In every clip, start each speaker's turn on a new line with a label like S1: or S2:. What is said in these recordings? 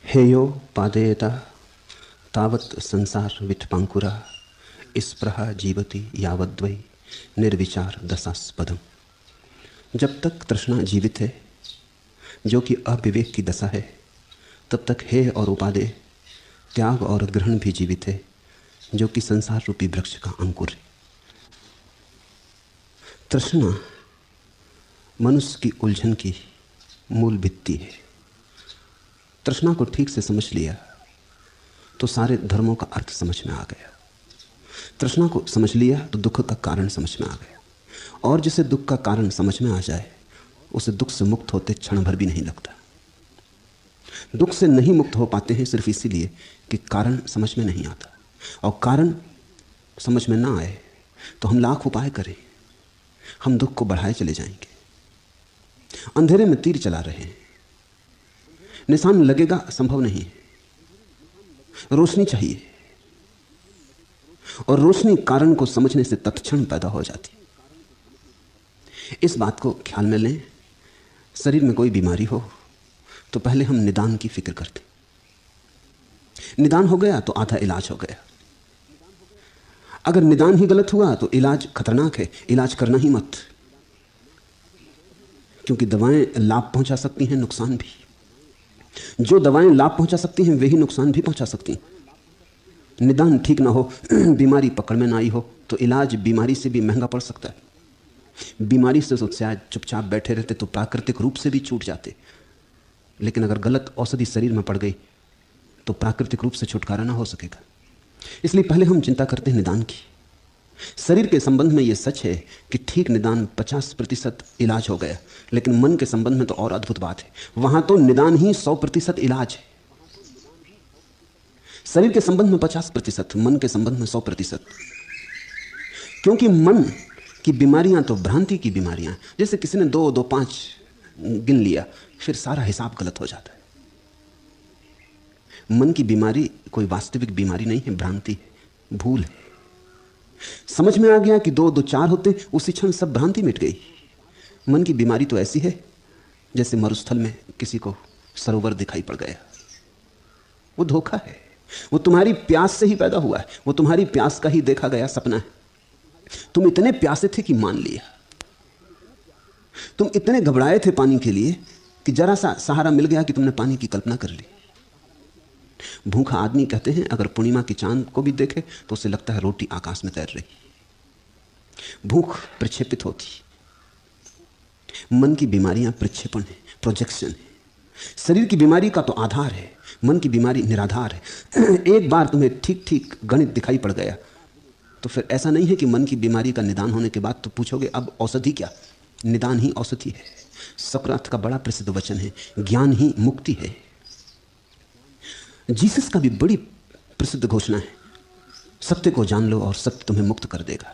S1: हेयो पादेयता तावत् संसार विट्पांकुरा स्पृहा जीवति यावद्वै निर्विचार दशास्पदम। जब तक तृष्णा जीवित है, जो कि अविवेक की दशा है, तब तक हेय और उपादेय, त्याग और ग्रहण भी जीवित है, जो कि संसार रूपी वृक्ष का अंकुर है। तृष्णा मनुष्य की उलझन की मूल भित्ति है। तृष्णा को ठीक से समझ लिया तो सारे धर्मों का अर्थ समझ में आ गया। तृष्णा को समझ लिया तो दुख का कारण समझ में आ गया, और जिसे दुख का कारण समझ में आ जाए उसे दुख से मुक्त होते क्षण भर भी नहीं लगता। दुख से नहीं मुक्त हो पाते हैं सिर्फ इसीलिए कि कारण समझ में नहीं आता, और कारण समझ में ना आए तो हम लाख उपाय करें, हम दुख को बढ़ाए चले जाएंगे। अंधेरे में तीर चला रहे हैं, निशान लगेगा संभव नहीं है। रोशनी चाहिए, और रोशनी कारण को समझने से तत्क्षण पैदा हो जाती। इस बात को ख्याल में लें, शरीर में कोई बीमारी हो तो पहले हम निदान की फिक्र करते। निदान हो गया तो आधा इलाज हो गया। अगर निदान ही गलत हुआ तो इलाज खतरनाक है, इलाज करना ही मत, क्योंकि दवाएं लाभ पहुंचा सकती हैं, नुकसान भी। जो दवाएं लाभ पहुंचा सकती हैं वही नुकसान भी पहुंचा सकती हैं। निदान ठीक ना हो, बीमारी पकड़ में ना आई हो तो इलाज बीमारी से भी महंगा पड़ सकता है। बीमारी से तो शायद चुपचाप बैठे रहते तो प्राकृतिक रूप से भी छूट जाते, लेकिन अगर गलत औषधि शरीर में पड़ गई तो प्राकृतिक रूप से छुटकारा ना हो सकेगा। इसलिए पहले हम चिंता करते हैं निदान की। शरीर के संबंध में यह सच है कि ठीक निदान 50% इलाज हो गया, लेकिन मन के संबंध में तो और अद्भुत बात है, वहां तो निदान ही 100% इलाज है। शरीर के संबंध में 50%, मन के संबंध में 100%। क्योंकि मन की बीमारियां तो भ्रांति की बीमारियां, जैसे किसी ने 2 2 5 गिन लिया, फिर सारा हिसाब गलत हो जाता है। मन की बीमारी कोई वास्तविक बीमारी नहीं है, भ्रांति है, भूल है। समझ में आ गया कि 2 2 4 होते, उसी क्षण सब भ्रांति मिट गई। मन की बीमारी तो ऐसी है जैसे मरुस्थल में किसी को सरोवर दिखाई पड़ गया। वो धोखा है, वो तुम्हारी प्यास से ही पैदा हुआ है, वो तुम्हारी प्यास का ही देखा गया सपना है। तुम इतने प्यासे थे कि मान लिया, तुम इतने घबराए थे पानी के लिए कि जरा सा सहारा मिल गया कि तुमने पानी की कल्पना कर ली। भूखा आदमी कहते हैं अगर पूर्णिमा की चांद को भी देखे तो उसे लगता है रोटी आकाश में तैर रही। भूख प्रक्षेपित होती। मन की बीमारियां प्रक्षेपण है, प्रोजेक्शन है। शरीर की बीमारी का तो आधार है, मन की बीमारी निराधार है। एक बार तुम्हें ठीक ठीक गणित दिखाई पड़ गया तो फिर ऐसा नहीं है कि मन की बीमारी का निदान होने के बाद तो पूछोगे अब औषधि क्या। निदान ही औषधि है। सोक्रात का बड़ा प्रसिद्ध वचन है, ज्ञान ही मुक्ति है। जीसस का भी बड़ी प्रसिद्ध घोषणा है, सत्य को जान लो और सत्य तुम्हें मुक्त कर देगा।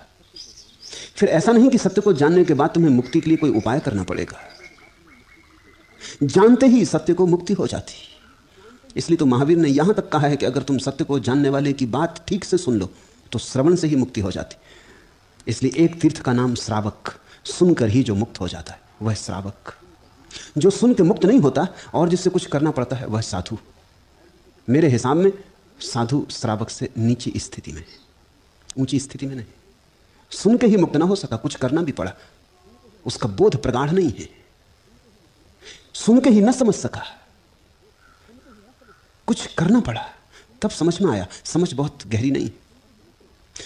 S1: फिर ऐसा नहीं कि सत्य को जानने के बाद तुम्हें मुक्ति के लिए कोई उपाय करना पड़ेगा, जानते ही सत्य को मुक्ति हो जाती। इसलिए तो महावीर ने यहां तक कहा है कि अगर तुम सत्य को जानने वाले की बात ठीक से सुन लो तो श्रवण से ही मुक्ति हो जाती। इसलिए एक तीर्थ का नाम श्रावक, सुनकर ही जो मुक्त हो जाता है वह श्रावक। जो सुन के मुक्त नहीं होता और जिससे कुछ करना पड़ता है वह साधु। मेरे हिसाब में साधु श्रावक से नीची स्थिति में, ऊंची स्थिति में नहीं। सुन के ही मुक्त ना हो सका, कुछ करना भी पड़ा, उसका बोध प्रगाढ़ नहीं है। सुन के ही न समझ सका, कुछ करना पड़ा, तब समझ में आया। समझ बहुत गहरी नहीं।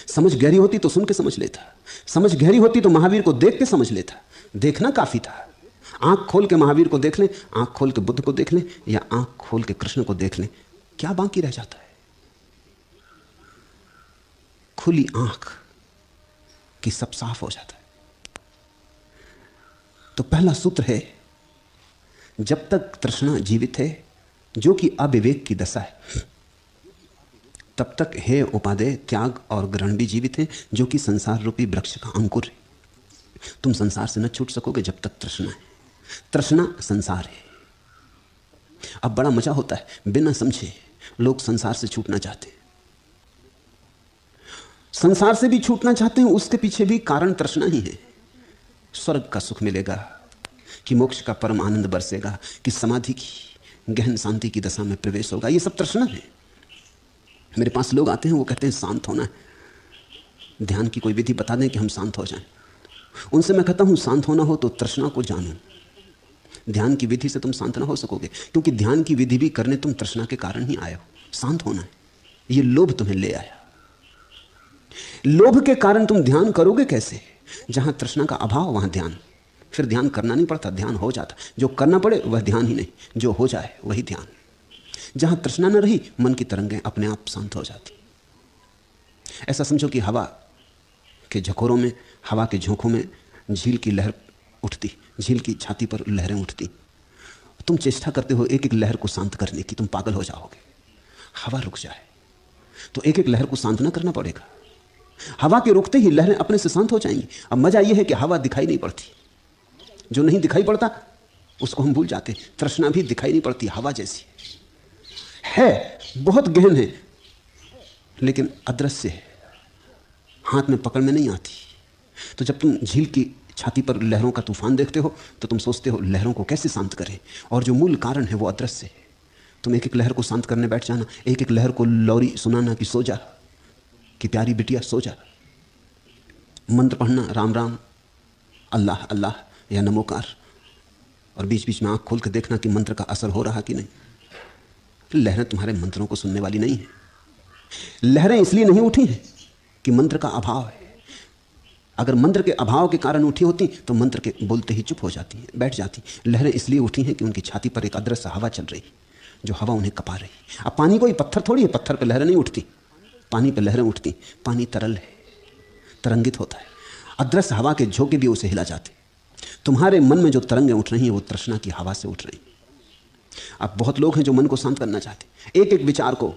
S1: समझ गहरी होती तो सुन के समझ लेता, समझ गहरी होती तो महावीर को देख के समझ लेता। देखना काफी था। आंख खोल के महावीर को देख लें, आंख खोल के बुद्ध को देख लें, या आंख खोल के कृष्ण को देख लें, क्या बाकी रह जाता है। खुली आंख कि सब साफ हो जाता है। तो पहला सूत्र है, जब तक तृष्णा जीवित है, जो कि अविवेक की दशा है, तब तक हेय उपादेय, त्याग और ग्रहण भी जीवित है, जो कि संसार रूपी वृक्ष का अंकुर है। तुम संसार से न छूट सकोगे जब तक तृष्णा है। तृष्णा संसार है। अब बड़ा मजा होता है, बिना समझे लोग संसार से छूटना चाहते हैं। संसार से भी छूटना चाहते हैं, उसके पीछे भी कारण तृष्णा ही है। स्वर्ग का सुख मिलेगा, कि मोक्ष का परम आनंद बरसेगा, कि समाधि की गहन शांति की दशा में प्रवेश होगा। ये सब तृष्णा है। मेरे पास लोग आते हैं, वो कहते हैं शांत होना है, ध्यान की कोई विधि बता दें कि हम शांत हो जाएं। उनसे मैं कहता हूं शांत होना हो तो तृष्णा को जानो। ध्यान की विधि से तुम शांत ना हो सकोगे, क्योंकि ध्यान की विधि भी करने तुम तृष्णा के कारण ही आए हो। शांत होना है, ये लोभ तुम्हें ले आया। लोभ के कारण तुम ध्यान करोगे कैसे? जहां तृष्णा का अभाव वहां ध्यान। फिर ध्यान करना नहीं पड़ता, ध्यान हो जाता। जो करना पड़े वह ध्यान ही नहीं, जो हो जाए वही ध्यान। जहां तृष्णा न रही, मन की तरंगें अपने आप शांत हो जाती। ऐसा समझो कि हवा के झकोरों में, हवा के झोंकों में झील की लहर उठती, झील की छाती पर लहरें उठती। तुम चेष्टा करते हो एक एक लहर को शांत करने की, तुम पागल हो जाओगे। हवा रुक जाए तो एक एक लहर को शांत ना करना पड़ेगा। हवा के रुकते ही लहरें अपने से शांत हो जाएंगी। अब मजा यह है कि हवा दिखाई नहीं पड़ती। जो नहीं दिखाई पड़ता उसको हम भूल जाते। तृष्णा भी दिखाई नहीं पड़ती, हवा जैसी है, बहुत गहन है, लेकिन अदृश्य है, हाथ में पकड़ में नहीं आती। तो जब तुम झील की छाती पर लहरों का तूफान देखते हो तो तुम सोचते हो लहरों को कैसे शांत करें, और जो मूल कारण है वो अदृश्य है। तुम एक एक लहर को शांत करने बैठ जाना, एक एक लहर को लोरी सुनाना कि सो जा, कि प्यारी बिटिया सो जा। मंत्र पढ़ना, राम राम, अल्लाह अल्लाह या नमोकार, और बीच बीच में आंख खोल कर देखना कि मंत्र का असर हो रहा कि नहीं। लहरें तुम्हारे मंत्रों को सुनने वाली नहीं है। लहरें इसलिए नहीं उठी हैं कि मंत्र का अभाव है। अगर मंत्र के अभाव के कारण उठी होती तो मंत्र के बोलते ही चुप हो जाती, बैठ जाती। लहरें इसलिए उठी हैं कि उनकी छाती पर एक अदृश्य हवा चल रही, जो हवा उन्हें कपा रही। अब पानी कोई पत्थर थोड़ी है, पत्थर पर लहरें नहीं उठती, पानी पर लहरें उठती। पानी तरल है, तरंगित होता है, अदृश्य हवा के झोंके भी उसे हिला जाते। तुम्हारे मन में जो तरंगें उठ रही हैं वो तृष्णा की हवा से उठ रही। अब बहुत लोग हैं जो मन को शांत करना चाहते, एक एक विचार को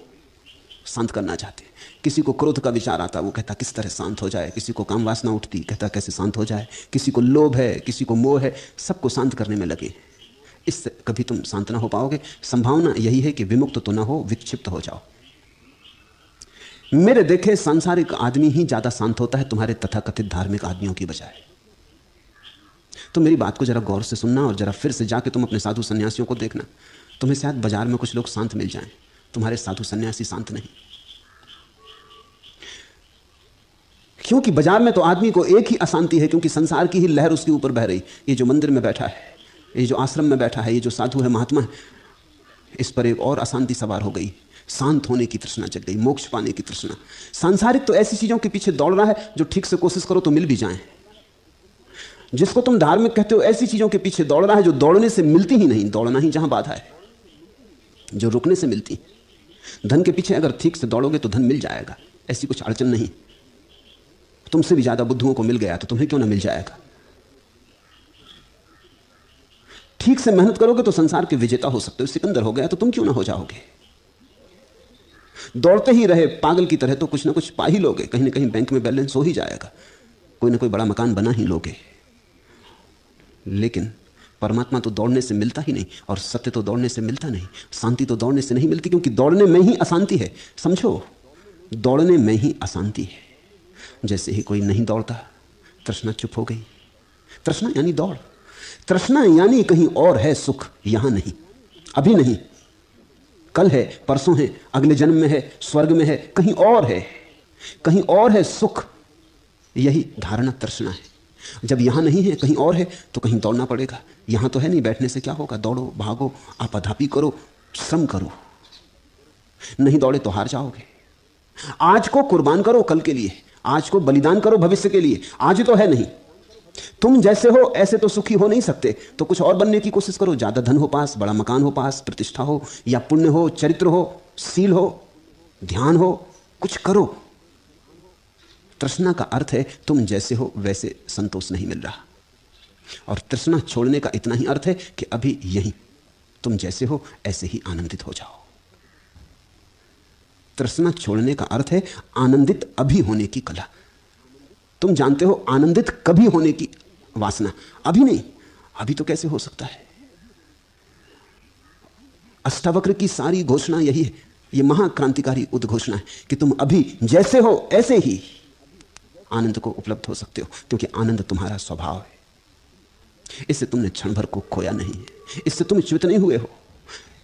S1: शांत करना चाहते। किसी को क्रोध का विचार आता, वो कहता किस तरह शांत हो जाए। किसी को काम वासना उठती, कहता कैसे शांत हो जाए। किसी को लोभ है, किसी को मोह है, सबको शांत करने में लगे। इससे कभी तुम शांत ना हो पाओगे। संभावना यही है कि विमुक्त तो ना हो, विक्षिप्त हो जाओ। मेरे देखे सांसारिक आदमी ही ज्यादा शांत होता है तुम्हारे तथाकथित धार्मिक आदमियों की बजाय। तो मेरी बात को जरा गौर से सुनना, और जरा फिर से जाके तुम अपने साधु सन्यासियों को देखना। तुम्हें शायद बाजार में कुछ लोग शांत मिल जाएं, तुम्हारे साधु सन्यासी शांत नहीं। क्योंकि बाजार में तो आदमी को एक ही अशांति है, क्योंकि संसार की ही लहर उसके ऊपर बह रही। ये जो मंदिर में बैठा है, ये जो आश्रम में बैठा है, ये जो साधु है, महात्मा है, इस पर एक और अशांति सवार हो गई। शांत होने की तृष्णा जग गई, मोक्ष पाने की तृष्णा। सांसारिक तो ऐसी चीजों के पीछे दौड़ रहा है जो ठीक से कोशिश करो तो मिल भी जाएं। जिसको तुम धार्मिक कहते हो, ऐसी चीजों के पीछे दौड़ रहा है जो दौड़ने से मिलती ही नहीं। दौड़ना ही जहां बाधा है, जो रुकने से मिलती। धन के पीछे अगर ठीक से दौड़ोगे तो धन मिल जाएगा, ऐसी कुछ अड़चन नहीं। तुमसे भी ज्यादा बुद्धुओं को मिल गया तो तुम्हें क्यों ना मिल जाएगा। ठीक से मेहनत करोगे तो संसार के विजेता हो सकते हो। सिकंदर हो गया तो तुम क्यों ना हो जाओगे। दौड़ते ही रहे पागल की तरह तो कुछ ना कुछ पा ही लोगे। कहीं ना कहीं बैंक में बैलेंस हो ही जाएगा, कोई ना कोई बड़ा मकान बना ही लोगे। लेकिन परमात्मा तो दौड़ने से मिलता ही नहीं, और सत्य तो दौड़ने से मिलता नहीं, शांति तो दौड़ने से नहीं मिलती, क्योंकि दौड़ने में ही अशांति है। समझो, दौड़ने में ही अशांति है। जैसे ही कोई नहीं दौड़ता, तृष्णा चुप हो गई। तृष्णा यानी दौड़, तृष्णा यानी कहीं और है सुख, यहां नहीं, अभी नहीं, कल है, परसों है, अगले जन्म में है, स्वर्ग में है, कहीं और है, कहीं और है सुख। यही धारणा तृष्णा है। जब यहां नहीं है, कहीं और है, तो कहीं दौड़ना पड़ेगा। यहां तो है नहीं, बैठने से क्या होगा। दौड़ो, भागो, आपाधापी करो, श्रम करो। नहीं दौड़े तो हार जाओगे। आज को कुर्बान करो कल के लिए, आज को बलिदान करो भविष्य के लिए। आज तो है नहीं। तुम जैसे हो ऐसे तो सुखी हो नहीं सकते, तो कुछ और बनने की कोशिश करो। ज्यादा धन हो पास, बड़ा मकान हो पास, प्रतिष्ठा हो, या पुण्य हो, चरित्र हो, सील हो, ध्यान हो, कुछ करो। तृष्णा का अर्थ है तुम जैसे हो वैसे संतोष नहीं मिल रहा, और तृष्णा छोड़ने का इतना ही अर्थ है कि अभी यही तुम जैसे हो ऐसे ही आनंदित हो जाओ। तृष्णा छोड़ने का अर्थ है आनंदित अभी होने की कला। तुम जानते हो आनंदित कभी होने की वासना, अभी नहीं। अभी तो कैसे हो सकता है। अष्टावक्र की सारी घोषणा यही है, यह महाक्रांतिकारी उद्घोषणा है कि तुम अभी जैसे हो ऐसे ही आनंद को उपलब्ध हो सकते हो, क्योंकि आनंद तुम्हारा स्वभाव है। इससे तुमने क्षण भर को खोया नहीं है, इससे तुम च्युत नहीं हुए हो।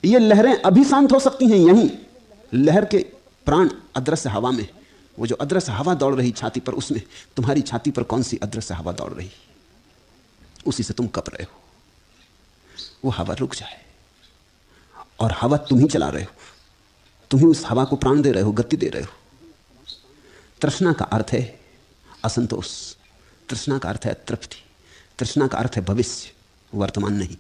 S1: ये लहरें अभी शांत हो सकती हैं यहीं। लहर के प्राण अदृश्य हवा में, वो जो अदृश्य हवा दौड़ रही छाती पर, उसमें तुम्हारी छाती पर कौन सी अदृश्य हवा दौड़ रही, उसी से तुम कप रहे हो। वो हवा रुक जाए, और हवा तुम ही चला रहे हो, तुम ही उस हवा को प्राण दे रहे हो, गति दे रहे हो। तृष्णा का अर्थ है असंतोष, तृष्णा का अर्थ है तृप्ति, तृष्णा का अर्थ है भविष्य, वर्तमान नहीं।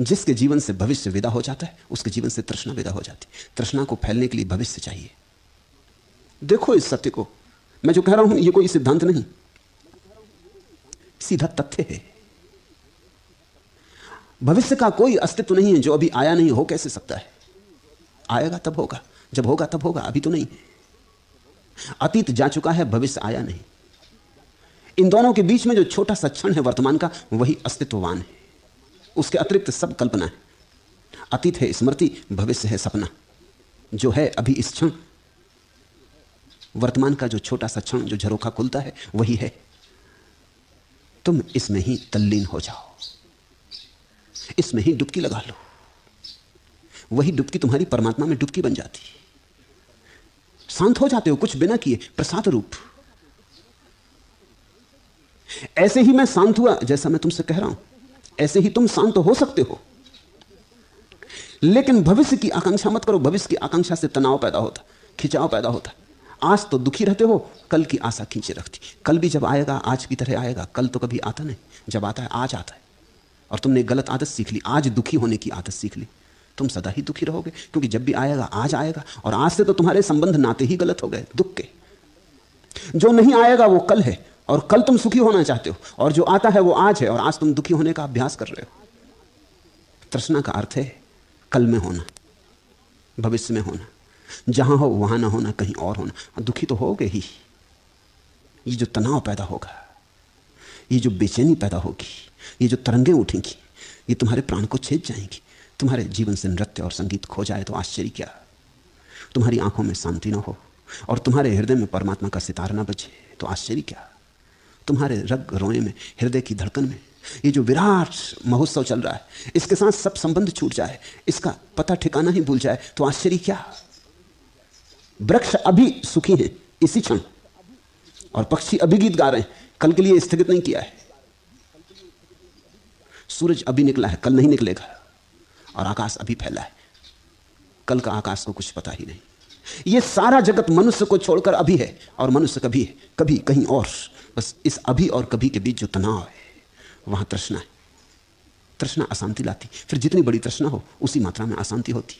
S1: जिसके जीवन से भविष्य विदा हो जाता है, उसके जीवन से तृष्णा विदा हो जाती। तृष्णा को फैलने के लिए भविष्य चाहिए। देखो इस सत्य को, मैं जो कह रहा हूं ये कोई सिद्धांत नहीं, सीधा तथ्य है। भविष्य का कोई अस्तित्व नहीं है जो अभी आया नहीं। हो कैसे सकता है? आएगा तब होगा, जब होगा तब होगा, अभी तो नहीं है। अतीत जा चुका है, भविष्य आया नहीं। इन दोनों के बीच में जो छोटा सा क्षण है वर्तमान का, वही अस्तित्ववान है। उसके अतिरिक्त सब कल्पना है। अतीत है स्मृति, भविष्य है सपना। जो है अभी इस क्षण, वर्तमान का जो छोटा सा क्षण, जो झरोखा खुलता है, वही है। तुम इसमें ही तल्लीन हो जाओ, इसमें ही डुबकी लगा लो। वही डुबकी तुम्हारी परमात्मा में डुबकी बन जाती है। शांत हो जाते हो कुछ बिना किए, प्रसाद रूप। ऐसे ही मैं शांत हुआ, जैसा मैं तुमसे कह रहा हूं, ऐसे ही तुम शांत हो सकते हो। लेकिन भविष्य की आकांक्षा मत करो। भविष्य की आकांक्षा से तनाव पैदा होता, खिंचाव पैदा होता। आज तो दुखी रहते हो, कल की आशा खींचे रखती। कल भी जब आएगा आज की तरह आएगा। कल तो कभी आता नहीं, जब आता है आज आता है। और तुमने गलत आदत सीख ली, आज दुखी होने की आदत सीख ली। तुम सदा ही दुखी रहोगे, क्योंकि जब भी आएगा आज आएगा। और आज से तो तुम्हारे संबंध नाते ही गलत हो गए, दुख के। जो नहीं आएगा वो कल है, और कल तुम सुखी होना चाहते हो। और जो आता है वो आज है, और आज तुम दुखी होने का अभ्यास कर रहे हो। तृष्णा का अर्थ है कल में होना, भविष्य में होना। जहां हो वहां ना होना, कहीं और होना। दुखी तो होगे ही। ये जो तनाव पैदा होगा, ये जो बेचैनी पैदा होगी, ये जो तरंगें उठेंगी, ये तुम्हारे प्राण को छेद जाएंगी। तुम्हारे जीवन से नृत्य और संगीत खो जाए तो आश्चर्य क्या। तुम्हारी आंखों में शांति ना हो, और तुम्हारे हृदय में परमात्मा का सितारा ना बजे तो आश्चर्य क्या। तुम्हारे रग रोए में, हृदय की धड़कन में ये जो विराट महोत्सव चल रहा है, इसके साथ सब संबंध छूट जाए, इसका पता ठिकाना ही भूल जाए तो आश्चर्य क्या। वृक्ष अभी सुखी हैं इसी क्षण, और पक्षी अभी गीत गा रहे हैं, कल के लिए स्थगित नहीं किया है। सूरज अभी निकला है, कल नहीं निकलेगा। और आकाश अभी फैला है, कल का आकाश को कुछ पता ही नहीं। ये सारा जगत मनुष्य को छोड़कर अभी है, और मनुष्य कभी है, कभी कहीं और। बस इस अभी और कभी के बीच जो तनाव है, वहां तृष्णा है। तृष्णा अशांति लाती। फिर जितनी बड़ी तृष्णा हो, उसी मात्रा में अशांति होती।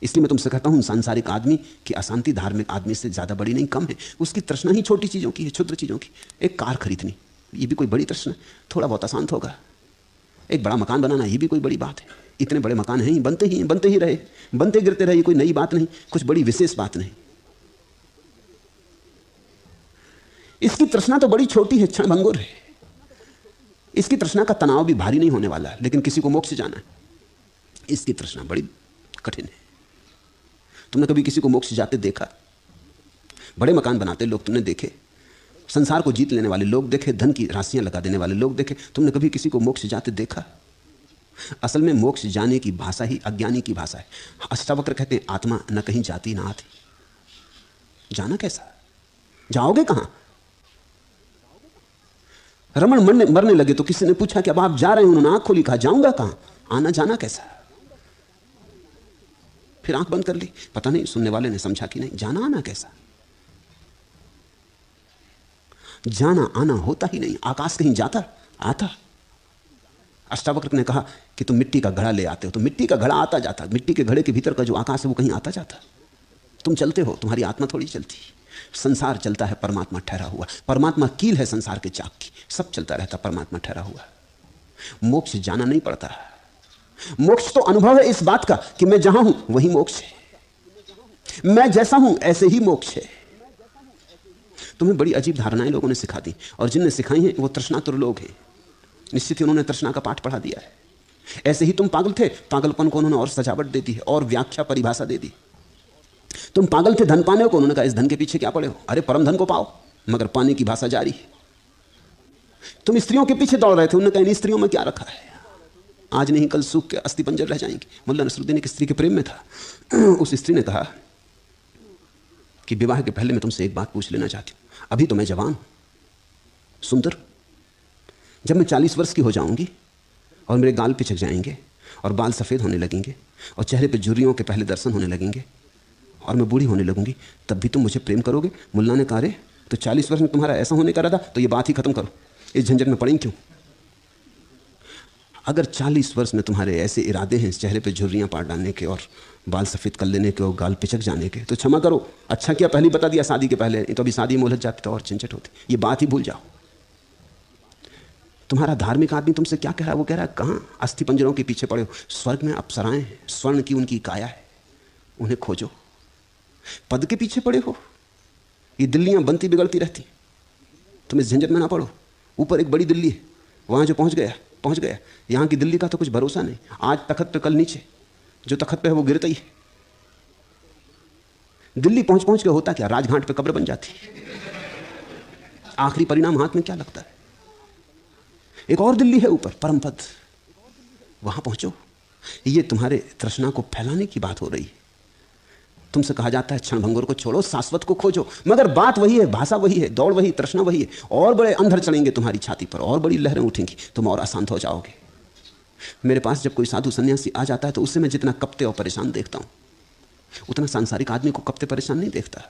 S1: इसलिए मैं तुमसे कहता हूं, सांसारिक आदमी की अशांति धार्मिक आदमी से ज्यादा बड़ी नहीं, कम है। उसकी तृष्णा ही छोटी चीजों की है, क्षुद्र चीजों की। एक कार खरीदनी, ये भी कोई बड़ी तृष्णा। थोड़ा बहुत अशांत होगा। एक बड़ा मकान बनाना, ये भी कोई बड़ी बात है। इतने बड़े मकान हैं, बनते ही रहे, बनते गिरते रहे, कोई नई बात नहीं, कुछ बड़ी विशेष बात नहीं। इसकी तृष्णा तो बड़ी छोटी है, क्षणभंगुर है। इसकी तृष्णा का तनाव भी भारी नहीं होने वाला है। लेकिन किसी को मोक्ष जाना है, इसकी तृष्णा बड़ी कठिन है। तुमने कभी किसी को मोक्ष जाते देखा? बड़े मकान बनाते लोग तुमने देखे, संसार को जीत लेने वाले लोग देखे, धन की राशियां लगा देने वाले लोग देखे। तुमने कभी किसी को मोक्ष जाते देखा? असल में मोक्ष जाने की भाषा ही अज्ञानी की भाषा है। अष्टावक्र कहते हैं, आत्मा न कहीं जाती ना आती। जाना कैसा? जाओगे कहां? रमन मरने लगे तो किसी ने पूछा कि अब आप जा रहे हैं? उन्होंने आंख खोली, कहा जाऊंगा कहां? आना जाना कैसा? फिर आंख बंद कर ली, पता नहीं सुनने वाले ने समझा कि नहीं। जाना आना कैसा? जाना आना होता ही नहीं। आकाश कहीं जाता आता? अष्टावक्र ने कहा कि तुम मिट्टी का घड़ा ले आते हो, तो मिट्टी का घड़ा आता जाता। मिट्टी के घड़े के भीतर का जो आकाश है वो कहीं आता जाता। तुम चलते हो, तुम्हारी आत्मा थोड़ी चलती। संसार चलता है, परमात्मा ठहरा हुआ। परमात्मा कील है संसार के चाक की, सब चलता रहता, परमात्मा ठहरा हुआ। मोक्ष जाना नहीं पड़ता। मोक्ष तो अनुभव है इस बात का कि मैं जहां हूं वही मोक्ष है। मैं जैसा हूं ऐसे ही मोक्ष है। तुम्हें बड़ी अजीब धारणाएं लोगों ने सिखा दी, और जिनने सिखाई हैं वो तृष्णातुर लोग हैं। निश्चित ही उन्होंने तृष्णा का पाठ पढ़ा दिया है। ऐसे ही तुम पागल थे, पागलपन को उन्होंने और सजावट दे दी है, और व्याख्या परिभाषा दे दी। तुम पागल थे धन पाने को, उन्होंने कहा इस धन के पीछे क्या पड़े हो? अरे परम धन को पाओ, मगर पाने की भाषा जारी है। तुम स्त्रियों के पीछे दौड़ रहे थे, उन्होंने कहा इन स्त्रियों में क्या रखा है? आज नहीं कल सूख के अस्थि पंजर रह जाएंगे। मुल्ला नसरुद्दीन एक स्त्री के प्रेम में था। उस स्त्री ने कहा कि विवाह के पहले मैं तुमसे एक बात पूछ लेना चाहती हूं। अभी तो मैं जवान हूं, सुंदर, जब मैं 40 वर्ष की हो जाऊंगी और मेरे गाल पिचक जाएंगे और बाल सफ़ेद होने लगेंगे और चेहरे पे झुर्रियों के पहले दर्शन होने लगेंगे और मैं बूढ़ी होने लगूंगी, तब भी तुम मुझे प्रेम करोगे? मुल्ला ने कहा, अरे तो 40 वर्ष में तुम्हारा ऐसा होने का इरादा, तो ये बात ही खत्म करो, इस झंझट में पड़ेंगे क्यों? अगर 40 वर्ष में तुम्हारे ऐसे इरादे हैं चेहरे पे झुर्रियां पार डालने के और बाल सफ़ेद कर लेने के और गाल पिचक जाने के, तो क्षमा करो, अच्छा किया पहले बता दिया शादी के पहले, तो अभी शादी में उलझ जाती तो और झंझट होती। ये बात ही भूल जाओ। तुम्हारा धार्मिक आदमी तुमसे क्या कह रहा है? वो कह रहा है कहाँ अस्थि पंजरों के पीछे पड़े हो, स्वर्ग में अप्सराएं हैं, स्वर्ण की उनकी काया है, उन्हें खोजो। पद के पीछे पड़े हो, ये दिल्लियां बनती बिगड़ती रहती, तुम इस झंझट में ना पड़ो। ऊपर एक बड़ी दिल्ली है, वहां जो पहुंच गया पहुंच गया। यहां की दिल्ली का तो कुछ भरोसा नहीं, आज तख्त पे कल नीचे, जो तख्त पे है वो गिरता ही है। दिल्ली पहुंच पहुंच के होता क्या, राजघाट पे कब्र बन जाती, आखिरी परिणाम हाथ में क्या लगता है। एक और दिल्ली है ऊपर, परम पद, वहां पहुंचो। ये तुम्हारे तृष्णा को फैलाने की बात हो रही है। तुमसे कहा जाता है क्षणभंगुर को छोड़ो, शाश्वत को खोजो, मगर बात वही है, भाषा वही है, दौड़ वही, तृष्णा वही है। और बड़े अंधर चढ़ेंगे तुम्हारी छाती पर, और बड़ी लहरें उठेंगी, तुम और अशांत हो जाओगे। मेरे पास जब कोई साधु सन्यासी आ जाता है तो उससे मैं जितना कपते और परेशान देखता हूं, उतना सांसारिक आदमी को कपते परेशान नहीं देखता।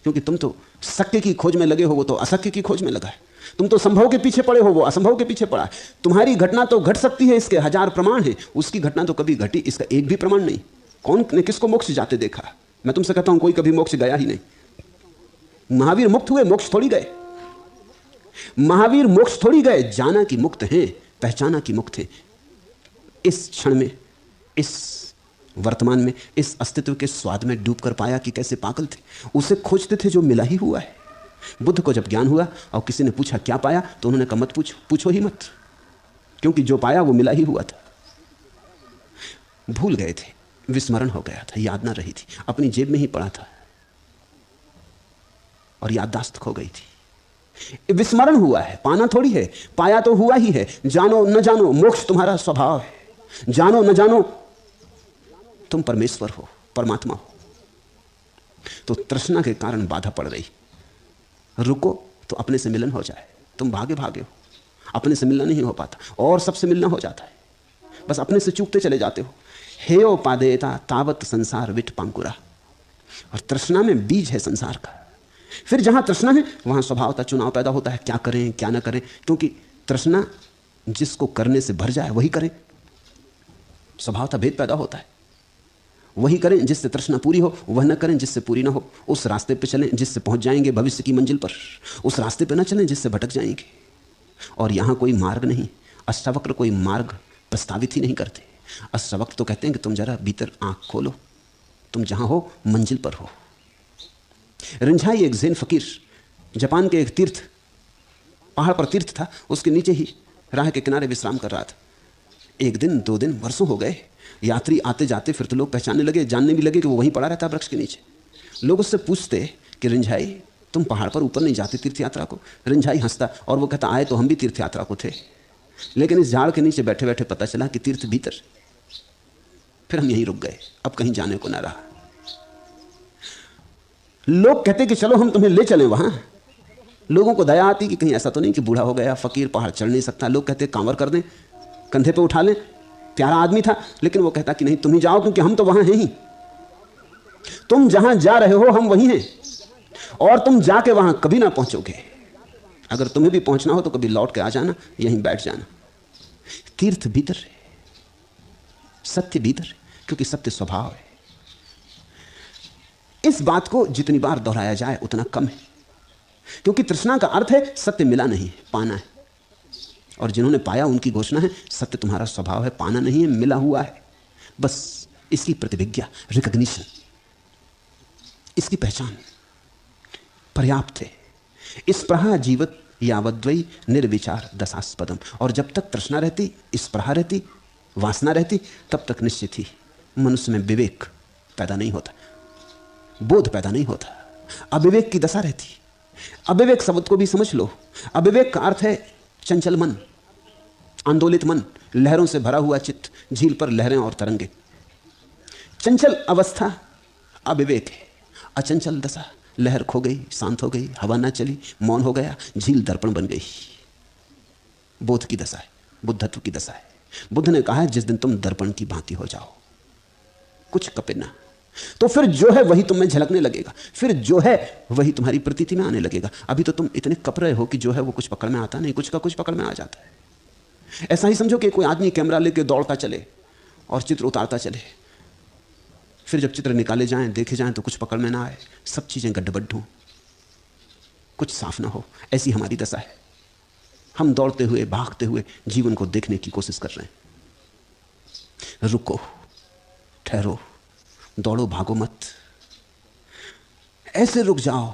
S1: क्योंकि तुम तो सत्य की खोज में लगे हो, वो तो असत्य की खोज में लगा है। तुम तो संभव के पीछे पड़े हो, वो असंभव के पीछे पड़ा है। तुम्हारी घटना तो घट सकती है, इसके 1000 प्रमाण हैं, उसकी घटना तो कभी घटी, इसका एक भी प्रमाण नहीं। कौन ने किसको मोक्ष जाते देखा? मैं तुमसे कहता हूं कोई कभी मोक्ष गया ही नहीं। महावीर मुक्त हुए, मोक्ष थोड़ी गए। महावीर मोक्ष थोड़ी गए, जाना की मुक्त हैं, पहचाना की मुक्त हैं। इस क्षण में, इस वर्तमान में, इस अस्तित्व के स्वाद में डूब कर पाया कि कैसे पागल थे। उसे खोजते थे जो मिला ही हुआ है। बुद्ध को जब ज्ञान हुआ और किसी ने पूछा क्या पाया, तो उन्होंने कहा मत पूछो, पूछो ही मत, क्योंकि जो पाया वो मिला ही हुआ था। भूल गए थे, विस्मरण हो गया था, याद ना रही थी, अपनी जेब में ही पड़ा था और याददाश्त खो गई थी। विस्मरण हुआ है, पाना थोड़ी है, पाया तो हुआ ही है। जानो न जानो, मोक्ष तुम्हारा स्वभाव है। जानो न जानो, तुम परमेश्वर हो, परमात्मा हो। तो तृष्णा के कारण बाधा पड़ रही, रुको तो अपने से मिलन हो जाए। तुम भागे भागे हो, अपने से मिलना नहीं हो पाता, और सबसे मिलना हो जाता है, बस अपने से चूकते चले जाते हो। हेयो पादेता तावत संसार विट पांकुरा। और तृष्णा में बीज है संसार का। फिर जहां तृष्णा है वहां स्वभावता चुनाव पैदा होता है, क्या करें क्या ना करें, क्योंकि तृष्णा जिसको करने से भर जाए वही करें। स्वभावता भेद पैदा होता है, वही करें जिससे तृष्णा पूरी हो, वह न करें जिससे पूरी ना हो। उस रास्ते पे चलें जिससे पहुंच जाएंगे भविष्य की मंजिल पर, उस रास्ते पे ना चलें जिससे भटक जाएंगे। और यहां कोई मार्ग नहीं, अष्टावक्र कोई मार्ग प्रस्तावित ही नहीं करते। अष्टावक्र तो कहते हैं कि तुम जरा भीतर आंख खोलो, तुम जहां हो मंजिल पर हो। रिंझाई एक ज़ेन फकीर, जापान के एक तीर्थ, पहाड़ पर तीर्थ था, उसके नीचे ही राह के किनारे विश्राम कर रहा था। एक दिन, 2 दिन, वर्षों हो गए, यात्री आते जाते फिर तो लोग पहचानने लगे, जानने भी लगे कि वो वहीं पड़ा रहता वृक्ष के नीचे। लोग उससे पूछते कि रिंझाई तुम पहाड़ पर ऊपर नहीं जाते तीर्थ यात्रा को? रिंझाई हंसता और वो कहता आए तो हम भी तीर्थ यात्रा को थे, लेकिन इस झाड़ के नीचे बैठे बैठे पता चला कि तीर्थ भीतर। फिर हम यहीं रुक गए, अब कहीं जाने को ना रहा। लोग कहते कि चलो हम तुम्हें ले चलें वहां। लोगों को दया आती कि कहीं ऐसा तो नहीं कि बूढ़ा हो गया फकीर पहाड़ चढ़ नहीं सकता। लोग कहते कांवर कर दें, कंधे पे उठा लें। प्यारा आदमी था, लेकिन वो कहता कि नहीं तुम ही जाओ, क्योंकि हम तो वहां हैं ही। तुम जहां जा रहे हो हम वहीं हैं, और तुम जाके वहां कभी ना पहुंचोगे। अगर तुम्हें भी पहुंचना हो तो कभी लौट के आ जाना, यहीं बैठ जाना। तीर्थ भीतर है, सत्य भीतर है, क्योंकि सत्य स्वभाव है। इस बात को जितनी बार दोहराया जाए उतना कम है, क्योंकि तृष्णा का अर्थ है सत्य मिला नहीं है, पाना है। और जिन्होंने पाया उनकी घोषणा है सत्य तुम्हारा स्वभाव है, पाना नहीं है, मिला हुआ है। बस इसकी प्रतिभिज्ञा, रिकॉग्निशन, इसकी पहचान पर्याप्त है। स्पृहा जीवत यावद्वै निर्विचार दशास्पदम। और जब तक तृष्णा रहती, स्पृहा रहती, वासना रहती, तब तक निश्चित ही मनुष्य में विवेक पैदा नहीं होता, बोध पैदा नहीं होता। अविवेक की दशा रहती। अविवेक शब्द को भी समझ लो। अविवेक का अर्थ है चंचल मन, आंदोलित मन, लहरों से भरा हुआ चित्त, झील पर लहरें और तरंगे। चंचल अवस्था अविवेक है। अचंचल दशा, लहर खो गई, शांत हो गई, हवा ना चली, मौन हो गया, झील दर्पण बन गई। बोध की दशा है, बुद्धत्व की दशा है। बुद्ध ने कहा है जिस दिन तुम दर्पण की भांति हो जाओ, कुछ कपे ना, तो फिर जो है वही तुम्हें झलकने लगेगा, फिर जो है वही तुम्हारी प्रतीति में आने लगेगा। अभी तो तुम इतने कप रहे हो कि जो है वो कुछ पकड़ में आता नहीं, कुछ का कुछ पकड़ में आ जाता है। ऐसा ही समझो कि कोई आदमी कैमरा लेके दौड़ता चले और चित्र उतारता चले, फिर जब चित्र निकाले जाएं, देखे जाएं तो कुछ पकड़ में ना आए, सब चीजें गड्ढबड्ढ हों, कुछ साफ ना हो। ऐसी हमारी दशा है। हम दौड़ते हुए, भागते हुए जीवन को देखने की कोशिश कर रहे हैं। रुको, ठहरो, दौड़ो, भागो मत। ऐसे रुक जाओ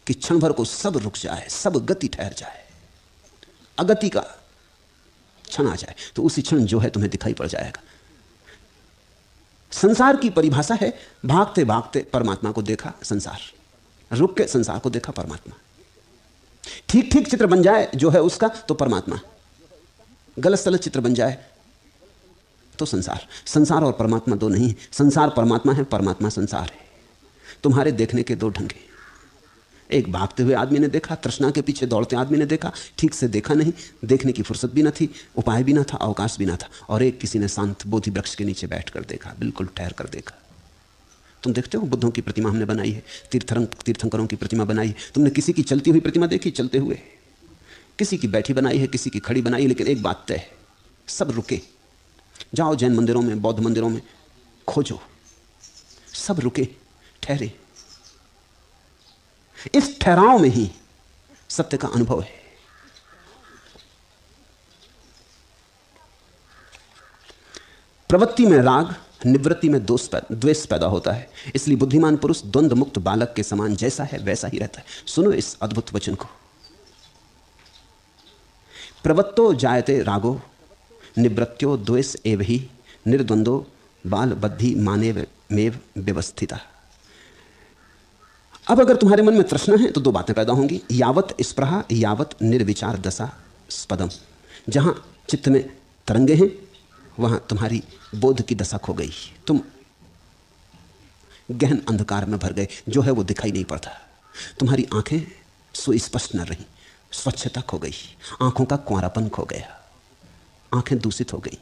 S1: कि क्षण भर को सब रुक जाए, सब गति ठहर जाए, अगति का क्षण आ जाए, तो उसी क्षण जो है तुम्हें दिखाई पड़ जाएगा। संसार की परिभाषा है भागते भागते परमात्मा को देखा, संसार, रुक के संसार को देखा, परमात्मा। ठीक ठीक चित्र बन जाए जो है उसका तो परमात्मा, गलत सलत चित्र बन जाए तो संसार। संसार और परमात्मा दो नहीं, संसार परमात्मा है, परमात्मा संसार है। तुम्हारे देखने के दो ढंग हैं। एक भागते हुए आदमी ने देखा, तृष्णा के पीछे दौड़ते आदमी ने देखा, ठीक से देखा नहीं, देखने की फुर्सत भी न थी, उपाय भी न था, अवकाश भी न था। और एक किसी ने शांत बोधि वृक्ष के नीचे बैठकर देखा, बिल्कुल ठहर कर देखा। तुम देखते हो बुद्धों की प्रतिमा हमने बनाई है, तीर्थंकरों की प्रतिमा बनाई है। तुमने किसी की चलती हुई प्रतिमा देखी, चलते हुए? किसी की बैठी बनाई है, किसी की खड़ी बनाई है, लेकिन एक बात तय है, सब रुके। जाओ जैन मंदिरों में, बौद्ध मंदिरों में खोजो, सब रुके, ठहरे। इस ठहराव में ही सत्य का अनुभव है। प्रवृत्ति में राग, निवृत्ति में द्वेष पैदा होता है। इसलिए बुद्धिमान पुरुष द्वंद्व मुक्त बालक के समान जैसा है वैसा ही रहता है। सुनो इस अद्भुत वचन को। प्रवृत्तो जायते रागो निवृत्त्यो द्वेष एव ही निर्द्वंदो बाल बद्धि मानेव मेव व्यवस्थिता। अब अगर तुम्हारे मन में तृष्णा है तो दो बातें पैदा होंगी, यावत स्पृहा यावत निर्विचार दशा स्पदम। जहां चित्त में तरंगे हैं वहां तुम्हारी बोध की दशा खो गई, तुम गहन अंधकार में भर गए, जो है वो दिखाई नहीं पड़ता। तुम्हारी आंखें सुस्पष्ट न रही, स्वच्छता खो गई, आंखों का कुंवारापन खो गया, आंखें दूषित हो गई।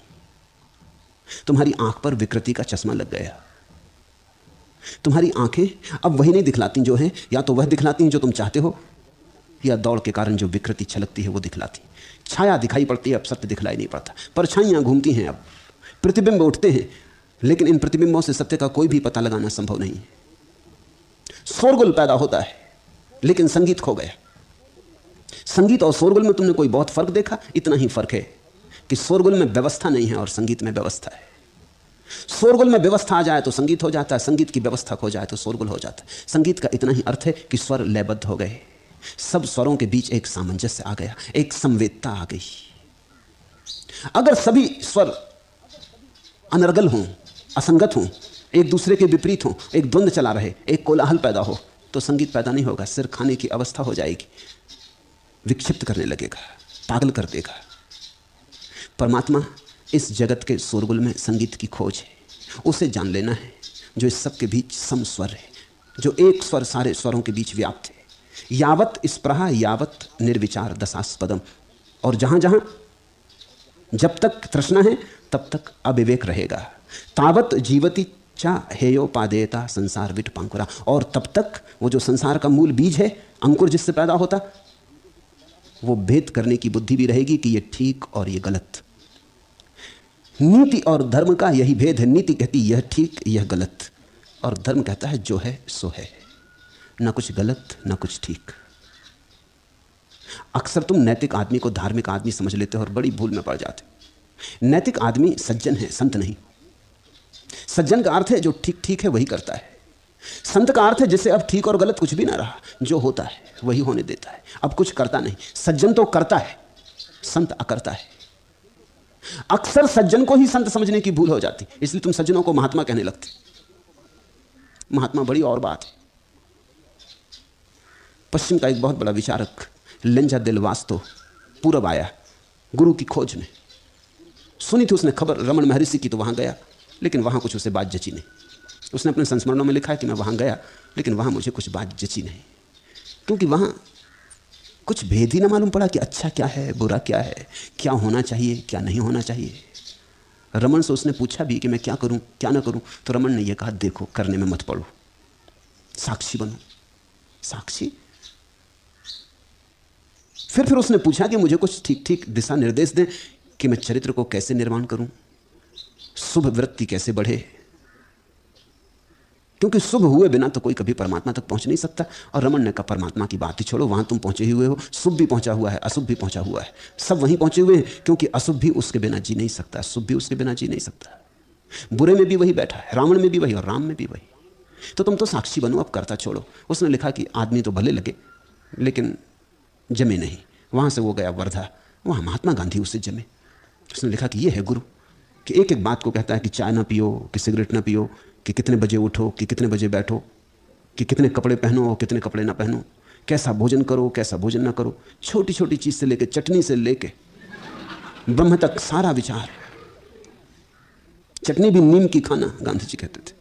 S1: तुम्हारी आंख पर विकृति का चश्मा लग गया। तुम्हारी आंखें अब वही नहीं दिखलाती जो है, या तो वह दिखलाती जो तुम चाहते हो, या दौड़ के कारण जो विकृति छलकती है वो दिखलाती। छाया दिखाई पड़ती है, अब सत्य दिखलाई नहीं पड़ता। परछाइयां घूमती हैं, अब प्रतिबिंब उठते हैं, लेकिन इन प्रतिबिंबों से सत्य का कोई भी पता लगाना संभव नहीं है। शोरगुल पैदा होता है, लेकिन संगीत खो गया। संगीत और शोरगुल में तुमने कोई बहुत फर्क देखा? इतना ही फर्क है कि शोरगुल में व्यवस्था नहीं है और संगीत में व्यवस्था है। शोरगुल में व्यवस्था आ जाए तो संगीत हो जाता है, संगीत की व्यवस्था खो जाए तो शोरगुल हो जाता है। संगीत का इतना ही अर्थ है कि स्वर लयबद्ध हो गए, सब स्वरों के बीच एक सामंजस्य आ गया, एक संवेदता आ गई। अगर सभी स्वर अनर्गल हों, असंगत हों, एक दूसरे के विपरीत हों, एक द्वंद्व चला रहे, एक कोलाहल पैदा हो, तो संगीत पैदा नहीं होगा। सिर खाने की अवस्था हो जाएगी, विक्षिप्त करने लगेगा, पागल कर देगा। परमात्मा इस जगत के शोरगुल में संगीत की खोज है, उसे जान लेना है जो इस सब के बीच समस्वर है, जो एक स्वर सारे स्वरों के बीच व्याप्त है। यावत स्पृहा यावत निर्विचार दशास्पदम। और जहां जहां जब तक तृष्णा है तब तक अविवेक रहेगा। तावत जीवति चा हेयोपादेयता संसार विट पंकुरा। और तब तक वो जो संसार का मूल बीज है, अंकुर जिससे पैदा होता, वो भेद करने की बुद्धि भी रहेगी कि ये ठीक और ये गलत। नीति और धर्म का यही भेद है। नीति कहती यह ठीक यह गलत, और धर्म कहता है जो है सो है, ना कुछ गलत ना कुछ ठीक। अक्सर तुम नैतिक आदमी को धार्मिक आदमी समझ लेते हो और बड़ी भूल में पड़ जाते हो। नैतिक आदमी सज्जन है, संत नहीं। सज्जन का अर्थ है जो ठीक ठीक है वही करता है। संत का अर्थ है जिसे अब ठीक और गलत कुछ भी ना रहा, जो होता है वही होने देता है, अब कुछ करता नहीं। सज्जन तो करता है, संत अकर्ता है। अक्सर सज्जन को ही संत समझने की भूल हो जाती, इसलिए तुम सज्जनों को महात्मा कहने लगते। महात्मा बड़ी और बात है। पश्चिम का एक बहुत बड़ा विचारक लेंजा दिल वास्तव पूरब आया गुरु की खोज में। सुनी थी उसने खबर रमन महर्षि की, तो वहां गया, लेकिन वहां कुछ उसे बात जची नहीं। उसने अपने संस्मरणों में लिखा है कि मैं वहां गया, लेकिन वहां मुझे कुछ बात जची नहीं, क्योंकि वहां कुछ भेद ही ना मालूम पड़ा कि अच्छा क्या है, बुरा क्या है, क्या होना चाहिए, क्या नहीं होना चाहिए। रमन से उसने पूछा भी कि मैं क्या करूं, क्या ना करूं, तो रमन ने यह कहा, देखो, करने में मत पड़ो, साक्षी बनो। साक्षी? फिर उसने पूछा कि मुझे कुछ ठीक ठीक दिशा निर्देश दें कि मैं चरित्र को कैसे निर्माण करूं, शुभ वृत्ति कैसे बढ़े, क्योंकि शुभ हुए बिना तो कोई कभी परमात्मा तक पहुंच नहीं सकता। और रमन ने कहा, परमात्मा की बात ही छोड़ो, वहां तुम पहुंचे हुए हो, शुभ भी पहुंचा हुआ है, अशुभ भी पहुंचा हुआ है, सब वहीं पहुंचे हुए हैं, क्योंकि अशुभ भी उसके बिना जी नहीं सकता, शुभ भी उसके बिना जी नहीं सकता। बुरे में भी वही बैठा है, रावण में भी वही और राम में भी वही। तो तुम तो साक्षी बनो, अब करता छोड़ो। उसने लिखा कि आदमी तो भले लगे, लेकिन जमे नहीं। वहां से वो गया वर्धा, वहां महात्मा गांधी उससे जमे। उसने लिखा कि ये है गुरु, कि एक एक बात को कहता है कि चाय ना पियो, कि सिगरेट ना पियो, कि कितने बजे उठो, कि कितने बजे बैठो, कि कितने कपड़े पहनो और कितने कपड़े ना पहनो, कैसा भोजन करो, कैसा भोजन ना करो, छोटी छोटी चीज से लेके, चटनी से लेके ब्रह्म तक सारा विचार। चटनी भी नीम की खाना, गांधी जी कहते थे,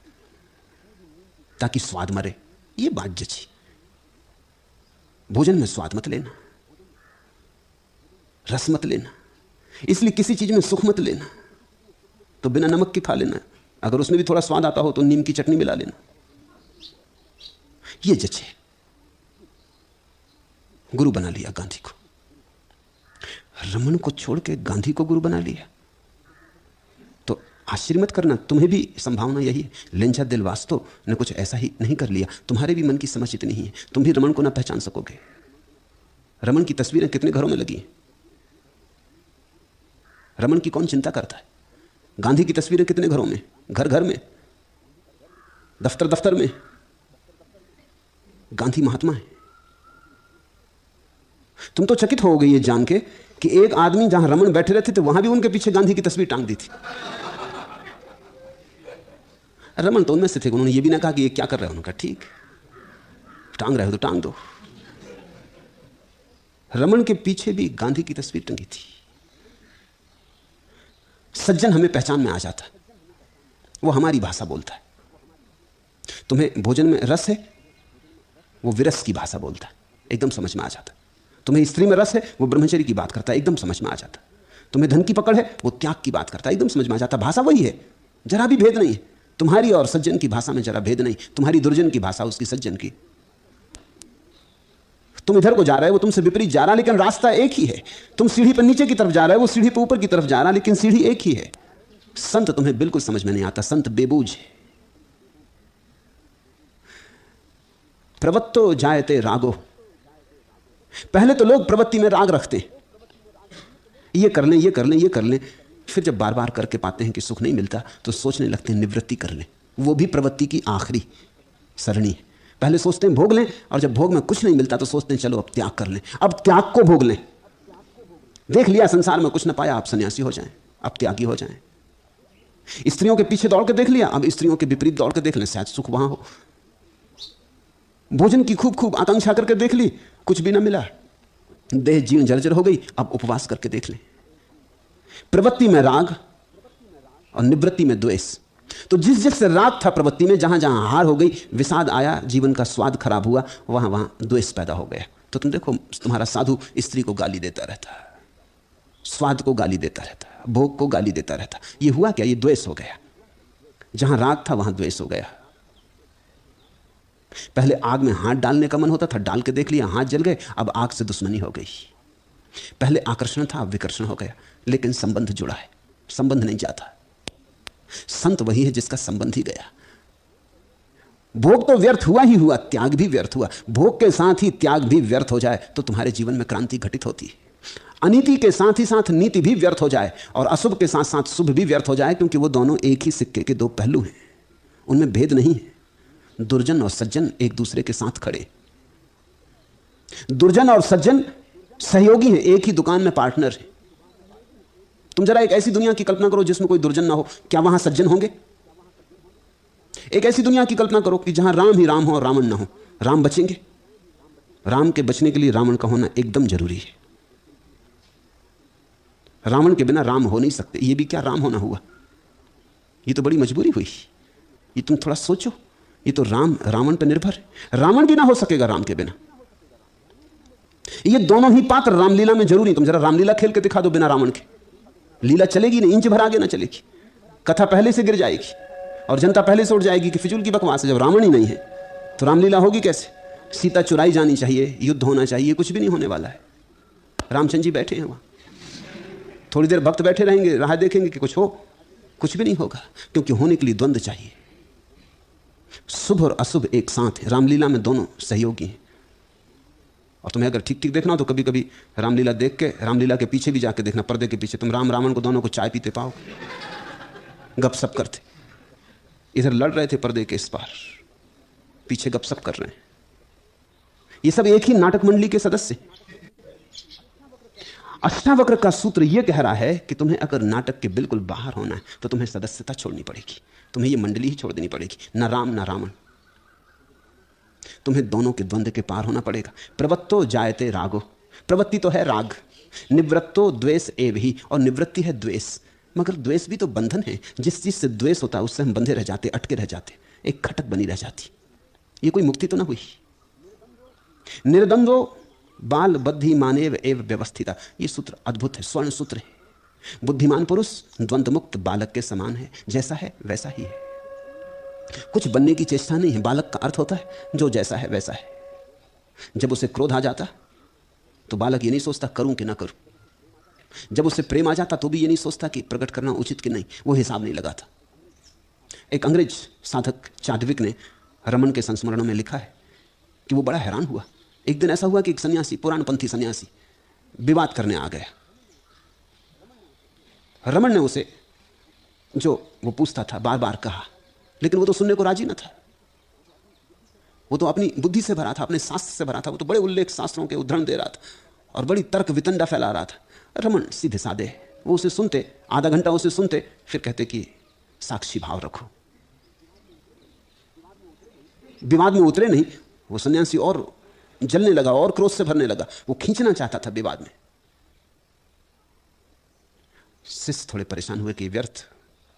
S1: ताकि स्वाद मरे। ये बात जची। भोजन में स्वाद मत लेना, रस मत लेना, इसलिए किसी चीज में सुख मत लेना, तो बिना नमक के खा लेना, अगर उसमें भी थोड़ा स्वाद आता हो तो नीम की चटनी मिला लेना। ये जचे। गुरु बना लिया गांधी को। रमन को छोड़ के गांधी को गुरु बना लिया, तो आश्चर्य मत करना, तुम्हें भी संभावना यही है। लेंझा दिल वास्तव ने कुछ ऐसा ही नहीं कर लिया। तुम्हारे भी मन की समझ इतनी ही है, तुम भी रमन को ना पहचान सकोगे। रमन की तस्वीरें कितने घरों में लगी हैं, रमन की कौन चिंता करता है? गांधी की तस्वीरें कितने घरों में, घर घर में, दफ्तर दफ्तर में। गांधी महात्मा है। तुम तो चकित हो गए ये जान के कि एक आदमी जहां रमन बैठे रहते थे, वहां भी उनके पीछे गांधी की तस्वीर टांग दी थी। रमन तो उनमें से थे, उन्होंने ये भी ना कहा कि ये क्या कर रहे हो। उन्होंने कहा ठीक, टांग रहे हो तो टांग दो। रमन के पीछे भी गांधी की तस्वीर टंगी थी। सज्जन हमें पहचान में आ जाता है, वो हमारी भाषा बोलता है। तुम्हें भोजन में रस है, वो विरस की भाषा बोलता है, एकदम समझ में आ जाता है। तुम्हें स्त्री में रस है, वो ब्रह्मचर्य की बात करता है, एकदम समझ में आ जाता है। तुम्हें धन की पकड़ है, वो त्याग की बात करता है, एकदम समझ में आ जाता है। भाषा वही है, जरा भी भेद नहीं है। तुम्हारी और सज्जन की भाषा में जरा भेद नहीं। तुम्हारी दुर्जन की भाषा उसकी सज्जन की। तुम इधर को जा रहे हो, वो तुमसे विपरीत जा रहा है, लेकिन रास्ता एक ही है। तुम सीढ़ी पर नीचे की तरफ जा रहे हो, वो सीढ़ी पर ऊपर की तरफ जा रहा है, लेकिन सीढ़ी एक ही है। संत तुम्हें बिल्कुल समझ में नहीं आता, संत बेबूझ है। प्रवत्तो जायते रागो। पहले तो लोग प्रवृत्ति में राग रखते हैं, ये कर लें, ये कर लें, ये कर लें। फिर जब बार बार करके पाते हैं कि सुख नहीं मिलता, तो सोचने लगते हैं निवृत्ति कर लें। वो भी प्रवृत्ति की आखिरी सरणी है। पहले सोचते हैं भोग लें, और जब भोग में कुछ नहीं मिलता तो सोचते हैं चलो अब त्याग कर लें, अब त्याग को भोग लें। देख लिया संसार में कुछ ना पाया, आप सन्यासी हो जाएं, अब त्यागी हो जाएं। स्त्रियों के पीछे दौड़ के देख लिया, अब स्त्रियों के विपरीत दौड़ के देख लें, शायद सुख वहां हो। भोजन की खूब खूब आकांक्षा करके देख ली, कुछ भी ना मिला, देह जीर्ण जर्जर हो गई, अब उपवास करके देख लें। प्रवृत्ति में राग और निवृत्ति में द्वेष। तो जिस जिससे राग था प्रवृत्ति में, जहां जहां हार हो गई, विषाद आया, जीवन का स्वाद खराब हुआ, वहां वहां द्वेष पैदा हो गया। तो तुम देखो, तुम्हारा साधु स्त्री को गाली देता रहता, स्वाद को गाली देता रहता, भोग को गाली देता रहता। ये हुआ क्या? ये द्वेष हो गया। जहां राग था वहां द्वेष हो गया। पहले आग में हाथ डालने का मन होता था, डाल के देख लिया, हाथ जल गए, अब आग से दुश्मनी हो गई। पहले आकर्षण था, अब विकर्षण हो गया। लेकिन संबंध जुड़ा है, संबंध नहीं जाता। संत वही है जिसका संबंध ही गया। भोग तो व्यर्थ हुआ ही हुआ, त्याग भी व्यर्थ हुआ। भोग के साथ ही त्याग भी व्यर्थ हो जाए तो तुम्हारे जीवन में क्रांति घटित होती है। अनीति के साथ ही साथ नीति भी व्यर्थ हो जाए, और अशुभ के साथ साथ शुभ भी व्यर्थ हो जाए, क्योंकि वो दोनों एक ही सिक्के के दो पहलू हैं, उनमें भेद नहीं है। दुर्जन और सज्जन एक दूसरे के साथ खड़े। दुर्जन और सज्जन सहयोगी हैं, एक ही दुकान में पार्टनर हैं। तुम जरा एक ऐसी दुनिया की कल्पना करो जिसमें कोई दुर्जन ना हो, क्या वहां सज्जन होंगे? एक ऐसी दुनिया की कल्पना करो कि जहां राम ही राम हो और रावण ना हो, राम बचेंगे? राम के बचने के लिए रावण का होना एकदम जरूरी है। रावण के बिना राम हो नहीं सकते। ये भी क्या राम होना हुआ, ये तो बड़ी मजबूरी हुई। ये तुम थोड़ा सोचो, ये तो राम रावण पर निर्भर है। रावण भी ना हो सकेगा राम के बिना। ये दोनों ही पात्र रामलीला में जरूरी। तुम जरा रामलीला खेल के दिखा दो बिना रावण के, लीला चलेगी नहीं, इंच भर आगे ना चलेगी, कथा पहले से गिर जाएगी और जनता पहले से उठ जाएगी कि फिजूल की बकवास है। जब रावण ही नहीं है तो रामलीला होगी कैसे? सीता चुराई जानी चाहिए, युद्ध होना चाहिए, कुछ भी नहीं होने वाला है। रामचंद्र जी बैठे हैं वहां, थोड़ी देर भक्त बैठे रहेंगे, राह देखेंगे कि कुछ हो, कुछ भी नहीं होगा, क्योंकि होने के लिए द्वंद्व चाहिए। शुभ और अशुभ एक साथ है, रामलीला में दोनों सहयोगी हैं। और तुम्हें अगर ठीक ठीक देखना हो तो कभी कभी रामलीला देख के रामलीला के पीछे भी जाके देखना, पर्दे के पीछे तुम राम रावण को दोनों को चाय पीते पाओगे, गपशप करते। इधर लड़ रहे थे पर्दे के इस पार, पीछे गपशप कर रहे हैं। ये सब एक ही नाटक मंडली के सदस्य। अष्टावक्र का सूत्र यह कह रहा है कि तुम्हें अगर नाटक के बिल्कुल बाहर होना है तो तुम्हें सदस्यता छोड़नी पड़ेगी, तुम्हें यह मंडली ही छोड़ देनी पड़ेगी। न राम न रावण, तुम्हें दोनों के द्वंद्व के पार होना पड़ेगा। प्रवत्तो जायते रागो, प्रवृत्ति तो है राग, निवृत्तो द्वेष एव ही, और निवृत्ति है द्वेष। मगर द्वेष भी तो बंधन है। जिस चीज से द्वेष होता है उससे हम बंधे रह जाते, अटके रह जाते, एक खटक बनी रह जाती। ये कोई मुक्ति तो ना हुई। निर्द्वंद्वो बाल बद्धि मानेव एव व्यवस्थिता, ये सूत्र अद्भुत है, स्वर्ण सूत्र है। बुद्धिमान पुरुष द्वंद्व मुक्त बालक के समान है, जैसा है वैसा ही है। कुछ बनने की चेष्टा नहीं है। बालक का अर्थ होता है जो जैसा है वैसा है। जब उसे क्रोध आ जाता तो बालक ये नहीं सोचता करूं कि ना करूं। जब उसे प्रेम आ जाता तो भी ये नहीं सोचता कि प्रकट करना उचित कि नहीं, वो हिसाब नहीं लगाता। एक अंग्रेज साधक चाडविक ने रमन के संस्मरणों में लिखा है कि वो बड़ा हैरान हुआ। एक दिन ऐसा हुआ कि एक सन्यासी, पुराणपंथी सन्यासी, विवाद करने आ गया। रमन ने उसे जो वो पूछता था बार बार कहा, लेकिन वो तो सुनने को राजी न था। वो तो अपनी बुद्धि से भरा था, अपने शास्त्र से भरा था। वो तो बड़े उल्लेख शास्त्रों के उद्धरण दे रहा था और बड़ी तर्क वितंडा फैला रहा था। रमन सीधे साधे, वो उसे सुनते, आधा घंटा उसे सुनते, फिर कहते कि साक्षी भाव रखो। विवाद में उतरे नहीं। वो सन्यासी और जलने लगा और क्रोध से भरने लगा। वो खींचना चाहता था विवाद में। शिष्य थोड़े परेशान हुए कि व्यर्थ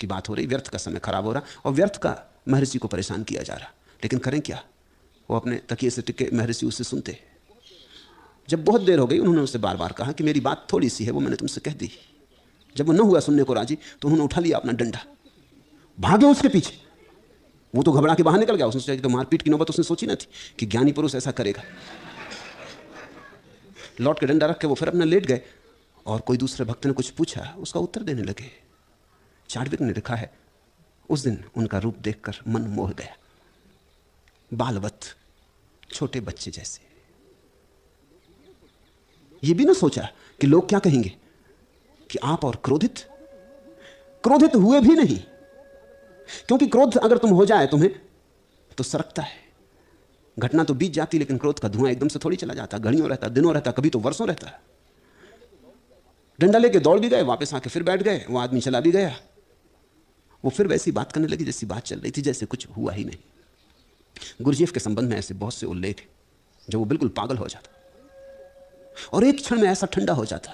S1: की बात हो रही, व्यर्थ का समय खराब हो रहा और व्यर्थ का महर्षि को परेशान किया जा रहा। लेकिन करें क्या? वो अपने तकिए से टिके महर्षि उसे सुनते। जब बहुत देर हो गई उन्होंने उससे बार बार कहा कि मेरी बात थोड़ी सी है, वो मैंने तुमसे कह दी। जब वो न हुआ सुनने को राजी तो उन्होंने उठा लिया अपना डंडा, भागे उसके पीछे। वो तो घबरा के बाहर निकल गया। उसने सोचा कि तो मारपीट की नौबत उसने सोची ना थी कि ज्ञानी पुरुष ऐसा करेगा। लौट के डंडा रख के वो फिर अपना लेट गए और कोई दूसरे भक्त ने कुछ पूछा, उसका उत्तर देने लगे। चाडविक ने लिखा है उस दिन उनका रूप देखकर मन मोह गया, बालवत, छोटे बच्चे जैसे। ये भी ना सोचा कि लोग क्या कहेंगे कि आप और क्रोधित हुए भी नहीं, क्योंकि क्रोध अगर तुम हो जाए तुम्हें तो सरकता है। घटना तो बीत जाती, लेकिन क्रोध का धुआं एकदम से थोड़ी चला जाता, घड़ियों रहता, दिनों रहता, कभी तो वर्षों रहता है। डंडा लेके दौड़ भी गए, वापस आके फिर बैठ गए, वो आदमी चला भी गया। वो फिर वैसी बात करने लगी जैसी बात चल रही थी, जैसे कुछ हुआ ही नहीं। गुरुजीएफ के संबंध में ऐसे बहुत से उल्लेख हैं जब वो बिल्कुल पागल हो जाता और एक क्षण में ऐसा ठंडा हो जाता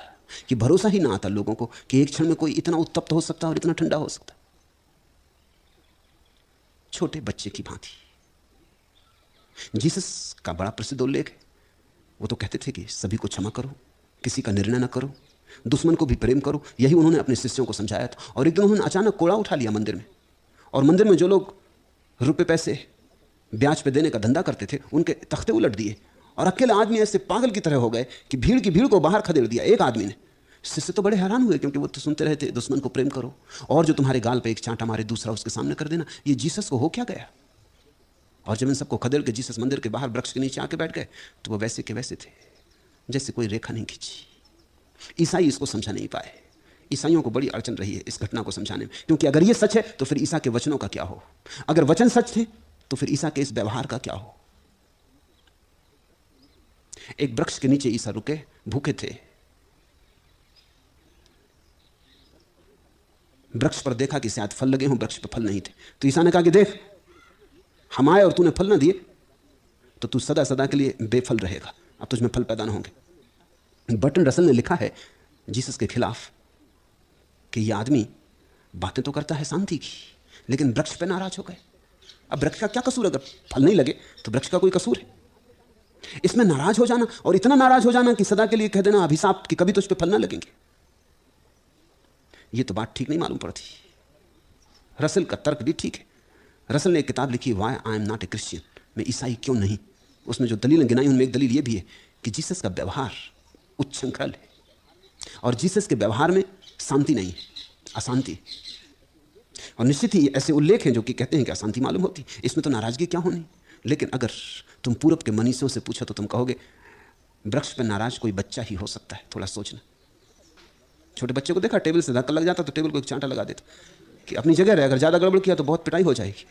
S1: कि भरोसा ही ना आता लोगों को कि एक क्षण में कोई इतना उत्तप्त हो सकता और इतना ठंडा हो सकता। छोटे बच्चे की भांति। जीसस का बड़ा प्रसिद्ध उल्लेख है। वो तो कहते थे कि सभी को क्षमा करो, किसी का निर्णय ना करो, दुश्मन को भी प्रेम करो। यही उन्होंने अपने शिष्यों को समझाया था। और एक दिन उन्होंने अचानक कोड़ा उठा लिया मंदिर में, और मंदिर में जो लोग रुपए पैसे ब्याज पे देने का धंधा करते थे उनके तख्ते उलट दिए, और अकेले आदमी ऐसे पागल की तरह हो गए कि भीड़ की भीड़ को बाहर खदेड़ दिया एक आदमी ने। शिष्य तो बड़े हैरान हुए, क्योंकि वो तो सुनते रहे थे दुश्मन को प्रेम करो, और जो तुम्हारे गाल पे एक चांटा मारे दूसरा उसके सामने कर देना। ये जीसस को हो क्या गया? और जब इन सबको खदेड़ के जीसस मंदिर के बाहर वृक्ष के नीचे आके बैठ गए तो वो वैसे के वैसे थे, जैसे कोई रेखा नहीं खींची। ईसाई इसको समझा नहीं पाए। ईसाइयों को बड़ी अड़चन रही है इस घटना को समझाने में, क्योंकि अगर ये सच है तो फिर ईसा के वचनों का क्या हो? अगर वचन सच थे तो फिर ईसा के इस व्यवहार का क्या हो? एक वृक्ष के नीचे ईसा रुके, भूखे थे। वृक्ष पर देखा कि शायद फल लगे हों, वृक्ष पर फल नहीं थे। तो ईसा ने कहा कि देख, हम आए और तूने फल ना दिए तो तू सदा सदा के लिए बेफल रहेगा, अब तुझमें फल पैदा ना होंगे। बर्टन रसल ने लिखा है जीसस के खिलाफ कि यह आदमी बातें तो करता है शांति की, लेकिन वृक्ष पे नाराज हो गए। अब वृक्ष का क्या कसूर? अगर फल नहीं लगे तो वृक्ष का कोई कसूर है? इसमें नाराज हो जाना, और इतना नाराज हो जाना कि सदा के लिए कह देना अभिशाप कि कभी तो उस पर फल ना लगेंगे, ये तो बात ठीक नहीं मालूम पड़ती। रसल का तर्क भी ठीक है। रसल ने एक किताब लिखी, why I am not a Christian, मैं ईसाई क्यों नहीं। उसमें जो दलीलें गिनाई उनमें एक दलील यह भी है कि जीसस का व्यवहार उच्छृंखल है, और जीसस के व्यवहार में शांति नहीं है, अशांति। और निश्चित ही ऐसे उल्लेख हैं जो कि कहते हैं कि अशांति मालूम होती, इसमें तो नाराजगी क्या होनी। लेकिन अगर तुम पूरब के मनीषियों से पूछो तो तुम कहोगे वृक्ष पर नाराज कोई बच्चा ही हो सकता है। थोड़ा सोचना, छोटे बच्चे को देखा, टेबल से धक्का लग जाता तो टेबल को एक चांटा लगा देता कि अपनी जगह रहे, अगर ज़्यादा गड़बड़ किया तो बहुत पिटाई हो जाएगी।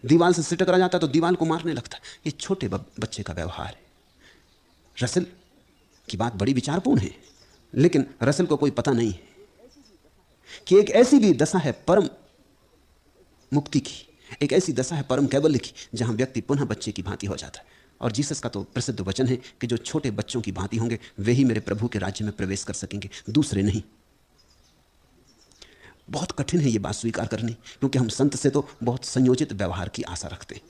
S1: दीवार से सिर टकरा जाता तो दीवार को मारने लगता। ये छोटे बच्चे का व्यवहार है। रसल की बात बड़ी विचारपूर्ण है, लेकिन रसल को कोई पता नहीं है कि एक ऐसी भी दशा है परम मुक्ति की, एक ऐसी दशा है परम कैवल्य की, जहां व्यक्ति पुनः बच्चे की भांति हो जाता है। और जीसस का तो प्रसिद्ध वचन है कि जो छोटे बच्चों की भांति होंगे वे ही मेरे प्रभु के राज्य में प्रवेश कर सकेंगे, दूसरे नहीं। बहुत कठिन है ये बात स्वीकार करनी, क्योंकि हम संत से तो बहुत संयोजित व्यवहार की आशा रखते हैं।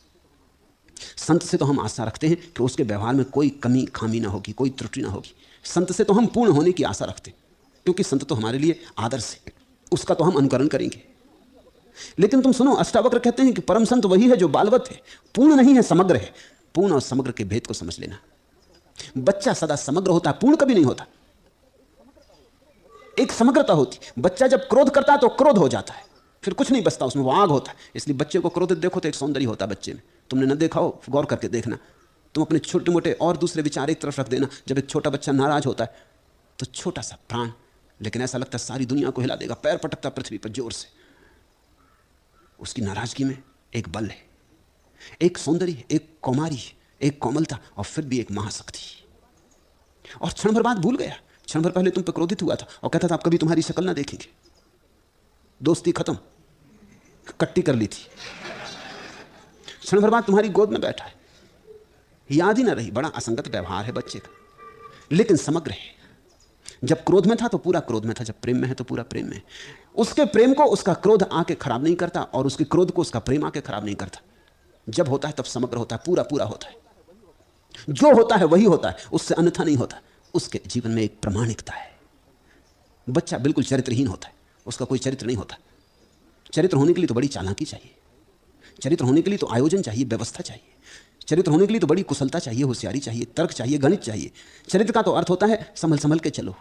S1: संत से तो हम आशा रखते हैं कि उसके व्यवहार में कोई कमी खामी ना होगी, कोई त्रुटि ना होगी। संत से तो हम पूर्ण होने की आशा रखते हैं, क्योंकि संत तो हमारे लिए आदर्श है, उसका तो हम अनुकरण करेंगे। लेकिन तुम सुनो, अष्टावक्र कहते हैं कि परम संत वही है जो बालवत है, पूर्ण नहीं है, समग्र है। पूर्ण और समग्र के भेद को समझ लेना। बच्चा सदा समग्र होता है, पूर्ण कभी नहीं होता। एक समग्रता होती। बच्चा जब क्रोध करता है तो क्रोध हो जाता है, फिर कुछ नहीं बचता उसमें, वो आग होता है। इसलिए बच्चे को क्रोधित देखो तो एक सौंदर्य होता है बच्चे में। तुमने न देखा हो, गौर करके देखना। तुम अपने छोटे मोटे और दूसरे विचार एक तरफ रख देना। जब एक छोटा बच्चा नाराज होता है तो छोटा सा प्राण, लेकिन ऐसा लगता है सारी दुनिया को हिला देगा, पैर पटकता पृथ्वी पर जोर से। उसकी नाराजगी में एक बल है, एक सौंदर्य, एक कौमारी, एक कोमलता, और फिर भी एक महाशक्ति। और क्षण भर बाद भूल गया। क्षण भर पहले तुम पर क्रोधित हुआ था और कहता था आप कभी तुम्हारी शक्ल ना देखेंगे। दोस्ती खत्म, कट्टी कर ली थी। क्षण भर बाद तुम्हारी गोद में बैठा है, याद ही ना रही। बड़ा असंगत व्यवहार है बच्चे का, लेकिन समग्र है। जब क्रोध में था तो पूरा क्रोध में था, जब प्रेम में है तो पूरा प्रेम में है। उसके प्रेम को उसका क्रोध आके खराब नहीं करता, और उसके क्रोध को उसका प्रेम आके खराब नहीं करता। जब होता है तब समग्र होता है, पूरा पूरा होता है। जो होता है वही होता है, उससे अन्यथा नहीं होता। उसके जीवन में एक प्रामाणिकता है। बच्चा बिल्कुल चरित्रहीन होता है, उसका कोई चरित्र नहीं होता। चरित्र होने के लिए तो बड़ी चालाकी चाहिए, चरित्र होने के लिए तो आयोजन चाहिए, व्यवस्था चाहिए। चरित्र होने के लिए तो बड़ी कुशलता चाहिए, होशियारी चाहिए, तर्क चाहिए, गणित चाहिए। चरित्र का तो अर्थ होता है संभल संभल के चलो।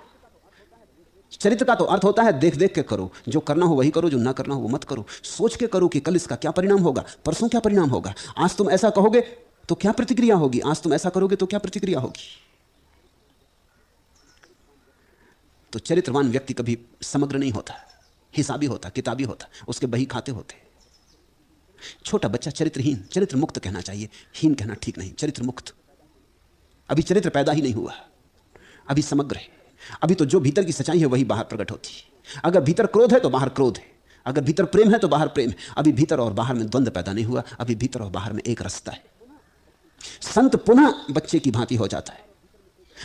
S1: चरित्र का तो अर्थ होता है देख देख के करो, जो करना हो वही करो, जो ना करना हो वो मत करो। सोच के करो कि कल इसका क्या परिणाम होगा, परसों क्या परिणाम होगा। आज तुम ऐसा कहोगे तो क्या प्रतिक्रिया होगी, आज तुम ऐसा करोगे तो क्या प्रतिक्रिया होगी। तो चरित्रवान व्यक्ति कभी समग्र नहीं होता, हिसाबी होता, किताबी होता, उसके बही खाते होते। छोटा बच्चा चरित्रहीन, चरित्र मुक्त कहना चाहिए, हीन कहना ठीक नहीं, चरित्र मुक्त। अभी चरित्र पैदा ही नहीं हुआ, अभी समग्र है। अभी तो जो भीतर की सच्चाई है वही बाहर प्रकट होती है। अगर भीतर क्रोध है तो बाहर क्रोध है, अगर भीतर प्रेम है तो बाहर प्रेम है। अभी भीतर और बाहर में द्वंद्व पैदा नहीं हुआ, अभी भीतर और बाहर में एक रास्ता है। संत पुनः बच्चे की भांति हो जाता है,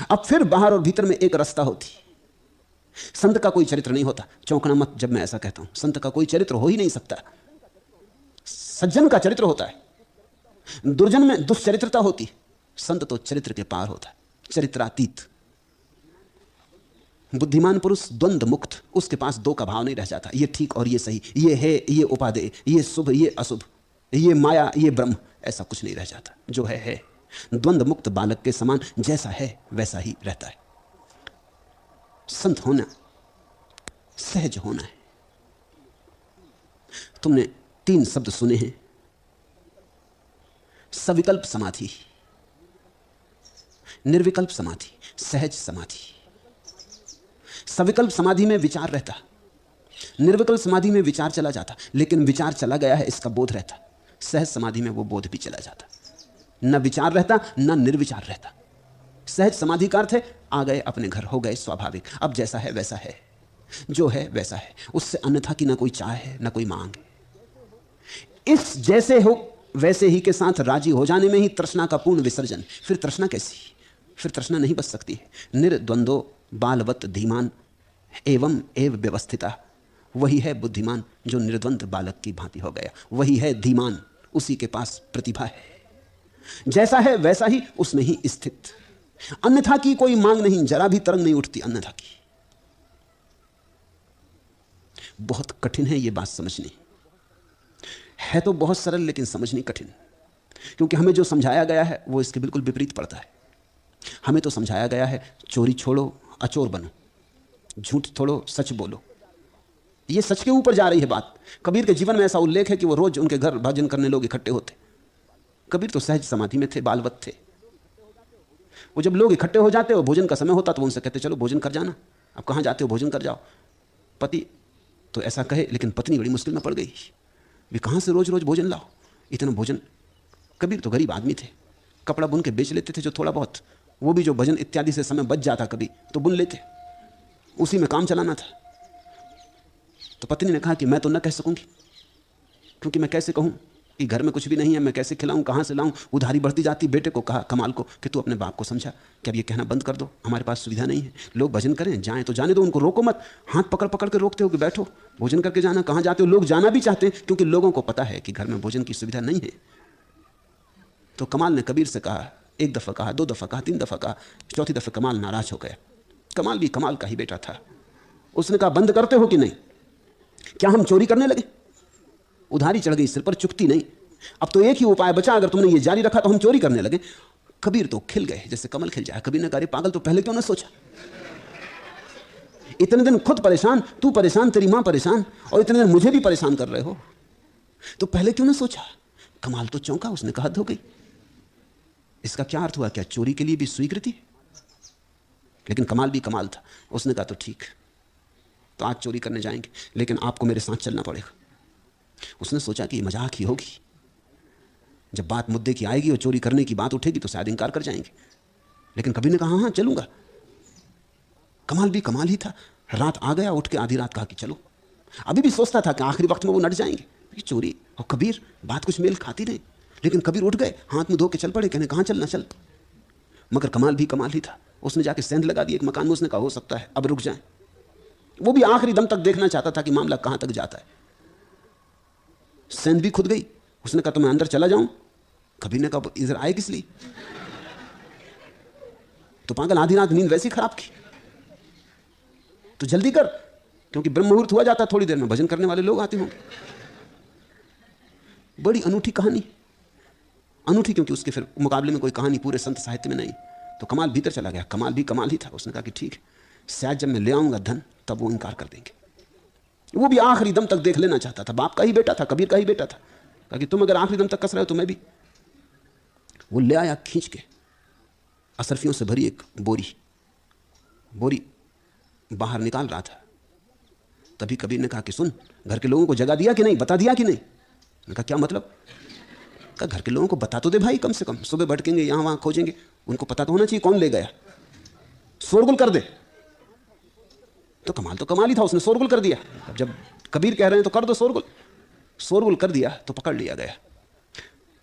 S1: अब फिर बाहर और भीतर में एक रास्ता होती। संत का कोई चरित्र नहीं होता। चौंकना मत जब मैं ऐसा कहता हूं, संत का कोई चरित्र हो ही नहीं सकता। सज्जन का चरित्र होता है, दुर्जन में दुष्चरित्रता होती। संत तो चरित्र के पार होता है, चरित्रातीत। बुद्धिमान पुरुष द्वंद्व मुक्त, उसके पास दो का भाव नहीं रह जाता, ये ठीक और ये सही, ये है ये उपादेय, ये शुभ ये अशुभ, ये माया ये ब्रह्म, ऐसा कुछ नहीं रह जाता। जो है। द्वंद्व मुक्त बालक के समान जैसा है वैसा ही रहता है। संत होना सहज होना है। तुमने 3 शब्द सुने हैं, सविकल्प समाधि, निर्विकल्प समाधि, सहज समाधि। सविकल्प समाधि में विचार रहता, निर्विकल्प समाधि में विचार चला जाता, लेकिन विचार चला गया है इसका बोध रहता। सहज समाधि में वो बोध भी चला जाता, न विचार रहता न निर्विचार रहता। सहज समाधि का अर्थ है आ गए अपने घर, हो गए स्वाभाविक, अब जैसा है वैसा है, जो है वैसा है, उससे अन्यथा की ना कोई चाह है ना कोई मांग है। इस जैसे हो वैसे ही के साथ राजी हो जाने में ही तृष्णा का पूर्ण विसर्जन। फिर तृष्णा कैसी, फिर तृष्णा नहीं बच सकती है। निर्द्वंदो बालवत धीमान एवं एव व्यवस्थिता वही है बुद्धिमान जो निर्द्वंद बालक की भांति हो गया। वही है धीमान, उसी के पास प्रतिभा है। जैसा है वैसा ही उसमें ही स्थित। अन्यथा की कोई मांग नहीं, जरा भी तरंग नहीं उठती अन्यथा की। बहुत कठिन है यह बात समझनी। है तो बहुत सरल, लेकिन समझनी कठिन, क्योंकि हमें जो समझाया गया है वो इसके बिल्कुल विपरीत पड़ता है। हमें तो समझाया गया है चोरी छोड़ो, अचोर बनो, झूठ छोड़ो, सच बोलो। ये सच के ऊपर जा रही है बात। कबीर के जीवन में ऐसा उल्लेख है कि वो रोज उनके घर भजन करने लोग इकट्ठे होते। कबीर तो सहज समाधि में थे, बालवत थे। वो जब लोग इकट्ठे हो जाते और भोजन का समय होता तो उनसे कहते चलो भोजन कर जाना। अब कहाँ जाते हो, भोजन कर जाओ। पति तो ऐसा कहे, लेकिन पत्नी बड़ी मुश्किल में पड़ गई। वे कहाँ से रोज रोज भोजन लाओ, इतना भोजन। कबीर तो गरीब आदमी थे, कपड़ा बुन के बेच लेते थे जो थोड़ा बहुत, वो भी जो भजन इत्यादि से समय बच जाता कभी तो बुन लेते, उसी में काम चलाना था। तो पत्नी ने कहा कि मैं तो न कह सकूंगी, क्योंकि मैं कैसे कहूं कि घर में कुछ भी नहीं है, मैं कैसे खिलाऊं, कहां से लाऊं, उधारी बढ़ती जाती। बेटे को कहा कमाल को कि तू अपने बाप को समझा कि अब ये कहना बंद कर दो, हमारे पास सुविधा नहीं है। लोग भजन करें, जाएं तो जाने दो, उनको रोको मत। हाथ पकड़ पकड़ के रोकते हो कि बैठो भोजन करके जाना, कहां जाते हो। लोग जाना भी चाहते हैं, क्योंकि लोगों को पता है कि घर में भोजन की सुविधा नहीं है। तो कमाल ने कबीर से कहा, एक दफा कहा, दो दफा कहा, तीन दफा कहा, चौथी दफा कमाल नाराज हो गया। कमाल भी कमाल का ही बेटा था। उसने कहा बंद करते हो कि नहीं? क्या हम चोरी करने लगे? उधारी चढ़ गई सिर पर, चुकती नहीं। अब तो एक ही उपाय बचा, अगर तुमने ये जारी रखा तो हम चोरी करने लगे। कबीर तो खिल गए जैसे कमल खिल जाए। कबीर ने कहा पागल, तो पहले क्यों ना सोचा? इतने दिन खुद परेशान, तू परेशान, तेरी मां परेशान, और इतने दिन मुझे भी परेशान कर रहे हो, तो पहले क्यों ना सोचा? कमाल तो चौंका, उसने कहा हद हो गई। इसका क्या अर्थ हुआ? क्या चोरी के लिए भी स्वीकृति? लेकिन कमाल भी कमाल था। उसने कहा तो ठीक, तो आज चोरी करने जाएंगे, लेकिन आपको मेरे साथ चलना पड़ेगा। उसने सोचा कि मजाक ही होगी, जब बात मुद्दे की आएगी और चोरी करने की बात उठेगी तो शायद इंकार कर जाएंगे। लेकिन कबीर ने कहा हाँ चलूंगा। कमाल भी कमाल ही था। रात आ गया, उठ के आधी रात कहा कि चलो। अभी भी सोचता था कि आखिरी वक्त में वो नट जाएंगे, चोरी और कबीर बात कुछ मेल खाती नहीं। लेकिन कबीर उठ गए, हाथ में धो के चल पड़े, कहने कहाँ चलना, चल। मगर कमाल भी कमाल ही था। उसने जाके सेंध लगा दी एक मकान में। उसने कहा हो सकता है अब रुक जाए। वो भी आखिरी दम तक देखना चाहता था कि मामला कहां तक जाता है। सेंध भी खुद गई। उसने कहा तो मैं अंदर चला जाऊं। कबीर ने कहा इधर आए किस लिए? तो पागल, आधी रात नींद वैसी खराब की, तो जल्दी कर, क्योंकि ब्रह्म मुहूर्त हुआ जाता, थोड़ी देर में भजन करने वाले लोग आते होंगे। बड़ी अनूठी कहानी, अनूठी क्योंकि उसके फिर मुकाबले में कोई कहानी पूरे संत साहित्य में नहीं। तो कमाल भीतर चला गया। कमाल भी कमाल ही था। उसने कहा कि ठीक है, शायद जब मैं ले आऊंगा धन तब वो इनकार कर देंगे। वो भी आखिरी दम तक देख लेना चाहता था। बाप का ही बेटा था, कबीर का ही बेटा था। कहा कि तुम अगर आखिरी दम तक कस रहे हो तो मैं भी। वो ले आया खींच के असरफियों से भरी एक बोरी बाहर निकाल रहा था। तभी कबीर ने कहा कि सुन, घर के लोगों को जगा दिया कि नहीं, बता दिया कि नहीं? मैंने कहा क्या मतलब? कहा घर के लोगों को बता तो दे भाई, कम से कम सुबह भटकेंगे यहां वहां खोजेंगे, उनको पता तो होना चाहिए कौन ले गया। शोरगुल कर दे। तो कमाल ही था, उसने शोरगुल कर दिया। अब जब कबीर कह रहे हैं तो कर दो शोरगुल। शोरगुल कर दिया तो पकड़ लिया गया।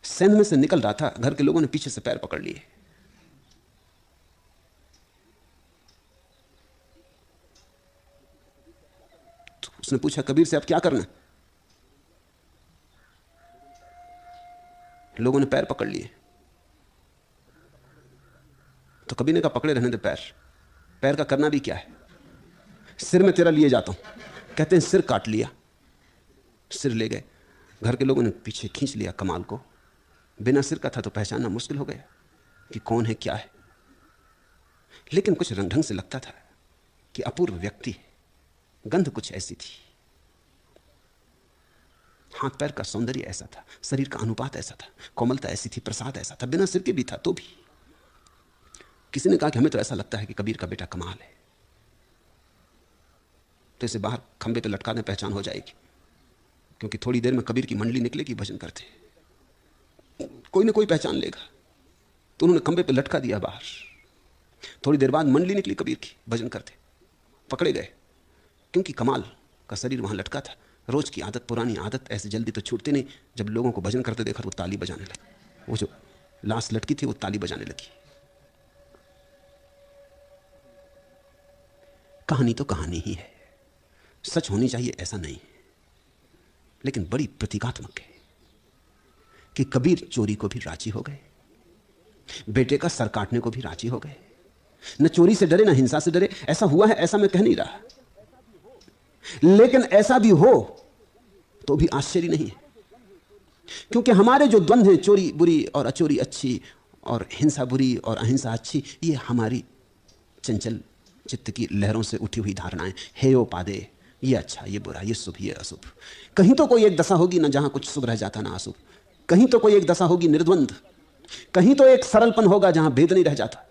S1: सेंध में से निकल रहा था, घर के लोगों ने पीछे से पैर पकड़ लिए। तो उसने पूछा कबीर से अब क्या करना? लोगों ने पैर पकड़ लिए। तो कबीर ने कहा पकड़े रहने दे पैर का करना भी क्या है, सिर में तेरा लिए जाता हूं। कहते हैं सिर काट लिया, सिर ले गए। घर के लोगों ने पीछे खींच लिया कमाल को। बिना सिर का था तो पहचानना मुश्किल हो गया कि कौन है क्या है, लेकिन कुछ रंग ढंग से लगता था कि अपूर्व व्यक्ति है। गंध कुछ ऐसी थी, हाथ पैर का सौंदर्य ऐसा था, शरीर का अनुपात ऐसा था, कोमलता ऐसी थी, प्रसाद ऐसा था। बिना सिर के भी था तो भी। किसी ने कहा कि हमें तो ऐसा लगता है कि कबीर का बेटा कमाल है, तो इसे बाहर खंबे पे लटका दें, पहचान हो जाएगी। क्योंकि थोड़ी देर में कबीर की मंडली निकलेगी भजन करते, कोई ना कोई पहचान लेगा। तो उन्होंने खंबे पे लटका दिया बाहर। थोड़ी देर बाद मंडली निकली कबीर की भजन करते, पकड़े गए। क्योंकि कमाल का शरीर वहां लटका था। रोज की आदत, पुरानी आदत, ऐसे जल्दी तो छूटती नहीं। जब लोगों को भजन करते देखा वो ताली बजाने लगे। वो जो लाश लटकी थी वो ताली बजाने लगी। कहानी तो कहानी ही है, सच होनी चाहिए ऐसा नहीं, लेकिन बड़ी प्रतीकात्मक है कि कबीर चोरी को भी राजी हो गए, बेटे का सर काटने को भी राजी हो गए। न चोरी से डरे, न हिंसा से डरे। ऐसा हुआ है ऐसा मैं कह नहीं रहा, लेकिन ऐसा भी हो तो भी आश्चर्य नहीं है, क्योंकि हमारे जो द्वंद्व हैं, चोरी बुरी और अचोरी अच्छी और हिंसा बुरी और अहिंसा अच्छी, ये हमारी चंचल चित्त की लहरों से उठी हुई धारणाएं। हेयोपादे, ये अच्छा ये बुरा, ये शुभ ये अशुभ। कहीं तो कोई एक दशा होगी ना जहां कुछ शुभ रह जाता ना अशुभ, कहीं तो कोई एक दशा होगी निर्द्वंद, कहीं तो एक सरलपन होगा जहां भेद नहीं रह जाता,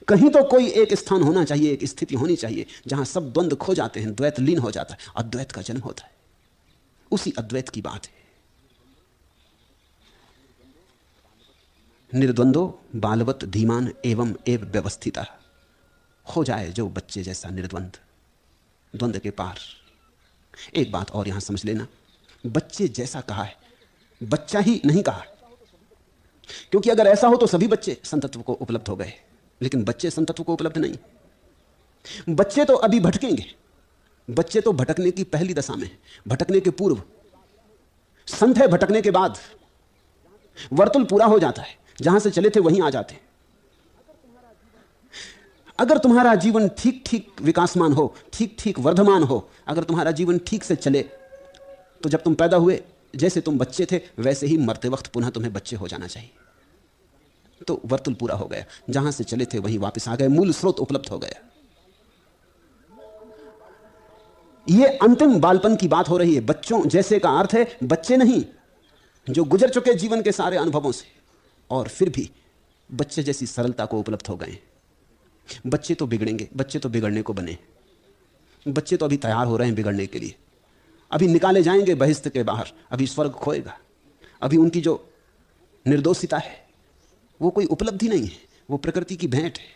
S1: कहीं तो कोई एक स्थान होना चाहिए, एक स्थिति होनी चाहिए जहां सब द्वंद्व खो जाते हैं, द्वैत लीन हो जाता है, अद्वैत का जन्म होता है। उसी अद्वैत की बात है। निर्द्वंदो बालवत धीमान एवं एव व्यवस्थिता। हो जाए जो बच्चे जैसा निर्द्वंद, द्वंद्व के पार। एक बात और यहां समझ लेना, बच्चे जैसा कहा है, बच्चा ही नहीं कहा, क्योंकि अगर ऐसा हो तो सभी बच्चे संतत्व को उपलब्ध हो गए, लेकिन बच्चे संतत्व को उपलब्ध नहीं। बच्चे तो अभी भटकेंगे, बच्चे तो भटकने की पहली दशा में, भटकने के पूर्व। संत है भटकने के बाद, वर्तुल पूरा हो जाता है, जहां से चले थे वहीं आ जाते हैं। अगर तुम्हारा जीवन ठीक ठीक विकासमान हो, ठीक ठीक वर्धमान हो, अगर तुम्हारा जीवन ठीक से चले, तो जब तुम पैदा हुए जैसे तुम बच्चे थे, वैसे ही मरते वक्त पुनः तुम्हें बच्चे हो जाना चाहिए। तो वर्तुल पूरा हो गया, जहां से चले थे वहीं वापस आ गए, मूल स्रोत उपलब्ध हो गया। यह अंतिम बालपन की बात हो रही है। बच्चों जैसे का अर्थ है बच्चे नहीं जो गुजर चुके जीवन के सारे अनुभवों से, और फिर भी बच्चे जैसी सरलता को उपलब्ध हो गए। बच्चे तो बिगड़ेंगे, बच्चे तो बिगड़ने को बने, बच्चे तो अभी तैयार हो रहे हैं बिगड़ने के लिए, अभी निकाले जाएंगे बहिष्ठ के बाहर, अभी स्वर्ग खोएगा, अभी उनकी जो निर्दोषिता है वो कोई उपलब्धि नहीं है, वो प्रकृति की भेंट है।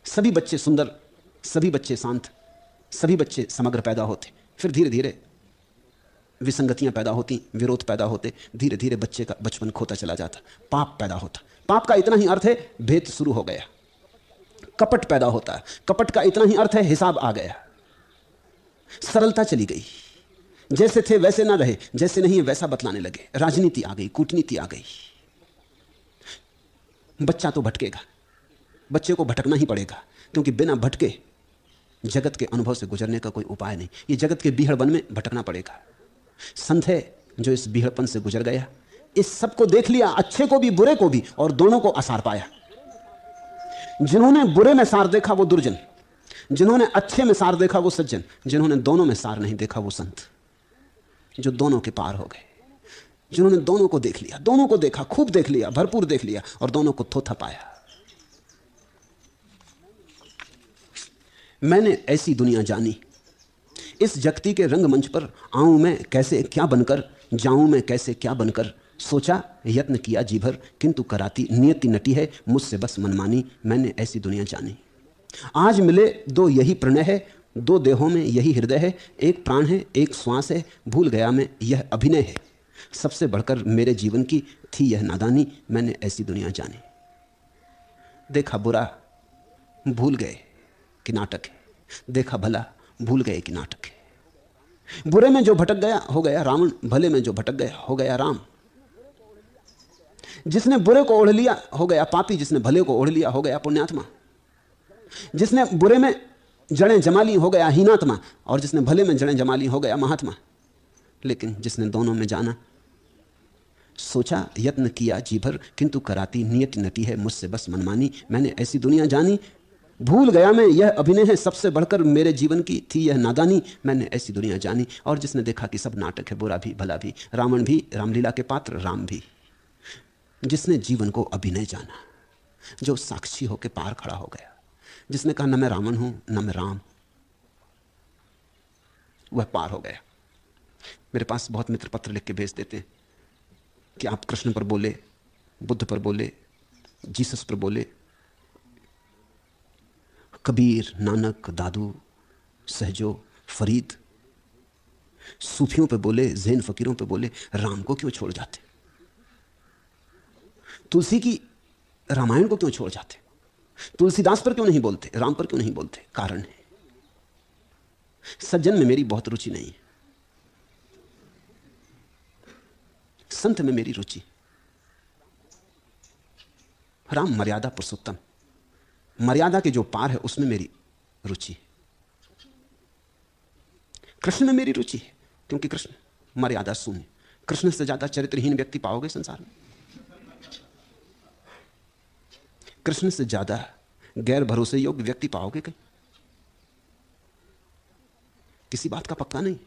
S1: सभी बच्चे सुंदर, सभी बच्चे शांत, सभी बच्चे समग्र पैदा होते, फिर धीरे धीरे विसंगतियां पैदा होती, विरोध पैदा होते, धीरे धीरे बच्चे का बचपन खोता चला जाता, पाप पैदा होता। पाप का इतना ही अर्थ है भेद शुरू हो गया, कपट पैदा होता है, कपट का इतना ही अर्थ है हिसाब आ गया, सरलता चली गई, जैसे थे वैसे ना रहे, जैसे नहीं है वैसा बतलाने लगे, राजनीति आ गई, कूटनीति आ गई। बच्चा तो भटकेगा, बच्चे को भटकना ही पड़ेगा, क्योंकि बिना भटके जगत के अनुभव से गुजरने का कोई उपाय नहीं। ये जगत के बीहड़पन में भटकना पड़ेगा। संत है जो इस बीहड़पन से गुजर गया, इस सब को देख लिया, अच्छे को भी बुरे को भी, और दोनों को आसार पाया। जिन्होंने बुरे में सार देखा वो दुर्जन, जिन्होंने अच्छे में सार देखा वो सज्जन, जिन्होंने दोनों में सार नहीं देखा वो संत, जो दोनों के पार हो गए, जिन्होंने दोनों को देख लिया, दोनों को देखा, खूब देख लिया, भरपूर देख लिया, और दोनों को थोथा पाया। मैंने ऐसी दुनिया जानी, इस जगती के रंगमंच पर आऊं मैं कैसे क्या बनकर, जाऊं मैं कैसे क्या बनकर, सोचा यत्न किया जी भर, किंतु कराती नियति नटी है मुझसे बस मनमानी, मैंने ऐसी दुनिया जानी। आज मिले दो यही प्रणय है, दो देहों में यही हृदय है, एक प्राण है एक श्वास है, भूल गया मैं यह अभिनय है, सबसे बढ़कर मेरे जीवन की थी यह नादानी, मैंने ऐसी दुनिया जानी। देखा बुरा, भूल गए कि नाटक है, देखा भला, भूल गए कि नाटक है। बुरे में जो भटक गया हो गया रावण, भले में जो भटक गया हो गया राम। जिसने बुरे को ओढ़ लिया हो गया पापी, जिसने भले को ओढ़ लिया हो गया पुण्यात्मा। जिसने बुरे में जड़ें जमा ली हो गया हीनात्मा, और जिसने भले में जड़ें जमा ली हो गया महात्मा। लेकिन जिसने दोनों में जाना, सोचा यत्न किया जी भर, किंतु कराती नियति नटी है मुझसे बस मनमानी, मैंने ऐसी दुनिया जानी। भूल गया मैं यह अभिनय है, सबसे बढ़कर मेरे जीवन की थी यह नादानी, मैंने ऐसी दुनिया जानी। और जिसने देखा कि सब नाटक है, बुरा भी भला भी, रावण भी, रामलीला के पात्र राम भी, जिसने जीवन को अभिनय जाना, जो साक्षी होकर पार खड़ा हो गया, जिसने कहा न मैं रावण हूं न मैं राम, वह पार हो गया। मेरे पास बहुत मित्र पत्र लिख के भेज देते हैं कि आप कृष्ण पर बोले, बुद्ध पर बोले, जीसस पर बोले, कबीर, नानक, दादू, सहजो, फरीद, सूफियों पे बोले, जैन फकीरों पे बोले, राम को क्यों छोड़ जाते? तुलसी की रामायण को क्यों छोड़ जाते? तुलसीदास पर क्यों नहीं बोलते? राम पर क्यों नहीं बोलते? कारण है सज्जन में मेरी बहुत रुचि नहीं है, संत में मेरी रुचि। राम मर्यादा पुरुषोत्तम, मर्यादा के जो पार है उसमें मेरी रुचि। कृष्ण में मेरी रुचि है क्योंकि कृष्ण मर्यादा शून्य। कृष्ण से ज्यादा चरित्रहीन व्यक्ति पाओगे संसार में? कृष्ण से ज्यादा गैर भरोसे योग्य व्यक्ति पाओगे कहीं? किसी बात का पक्का नहीं,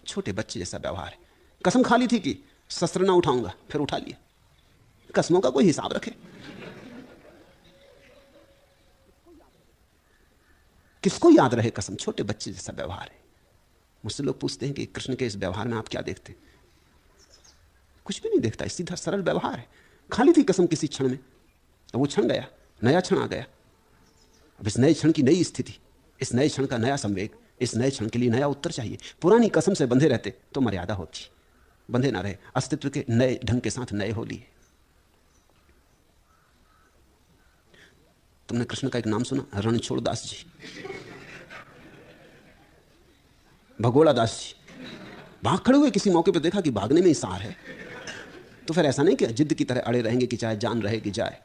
S1: छोटे बच्चे जैसा व्यवहार है। कसम खा ली थी कि शस्त्र ना उठाऊंगा, फिर उठा लिया। कसमों का कोई हिसाब रखे? किसको याद रहे कसम? छोटे बच्चे जैसा व्यवहार है। मुझसे लोग पूछते हैं कि कृष्ण के इस व्यवहार में आप क्या देखते हैं? कुछ भी नहीं देखता, सीधा सरल व्यवहार है। खा ली थी कसम किसी क्षण में, तो वो क्षण गया, नया क्षण आ गया। अब इस नए क्षण की नई स्थिति, इस नए क्षण का नया संवेग, इस नए क्षण के लिए नया उत्तर चाहिए। पुरानी कसम से बंधे रहते तो मर्यादा होती, बंधे ना रहे। अस्तित्व के नए ढंग के साथ नए हो लिए। तुमने कृष्ण का एक नाम सुना? रणछोड़ दास जी, भगोड़ा दास जी। भाग खड़े हुए, किसी मौके पर देखा कि भागने में ही सार है, तो फिर ऐसा नहीं कि जिद्द की तरह अड़े रहेंगे कि चाहे जान रहे कि जाए,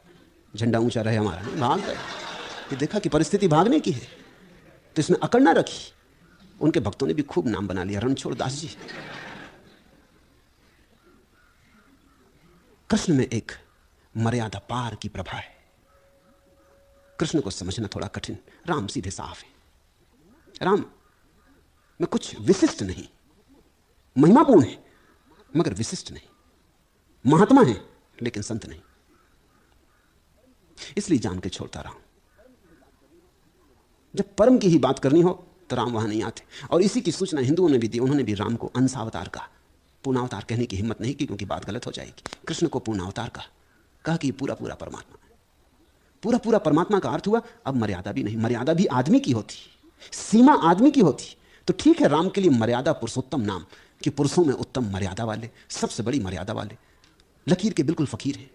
S1: झंडा ऊंचा रहे हमारा। नहीं, भाग गए कि देखा कि परिस्थिति भागने की है, तो इसमें अकड़ ना रखी। उनके भक्तों ने भी खूब नाम बना लिया, रणछोड़ दास जी। कृष्ण में एक मर्यादा पार की प्रभा है। कृष्ण को समझना थोड़ा कठिन। राम सीधे साफ है। राम में कुछ विशिष्ट नहीं, महिमापूर्ण है मगर विशिष्ट नहीं। महात्मा है लेकिन संत नहीं, इसलिए जान के छोड़ता रहा हूं। जब परम की ही बात करनी हो तो राम वहां नहीं आते। और इसी की सूचना हिंदुओं ने भी दी। उन्होंने भी राम को अंशावतार कहा, पूर्णावतार कहने की हिम्मत नहीं की क्योंकि बात गलत हो जाएगी। कृष्ण को पूर्णावतार कहा कि पूरा पूरा परमात्मा है। पूरा पूरा परमात्मा का अर्थ हुआ अब मर्यादा भी नहीं। मर्यादा भी आदमी की होती, सीमा आदमी की होती। तो ठीक है, राम के लिए मर्यादा पुरुषोत्तम नाम, कि पुरुषों में उत्तम मर्यादा वाले, सबसे बड़ी मर्यादा वाले, लकीर के बिल्कुल फकीर है।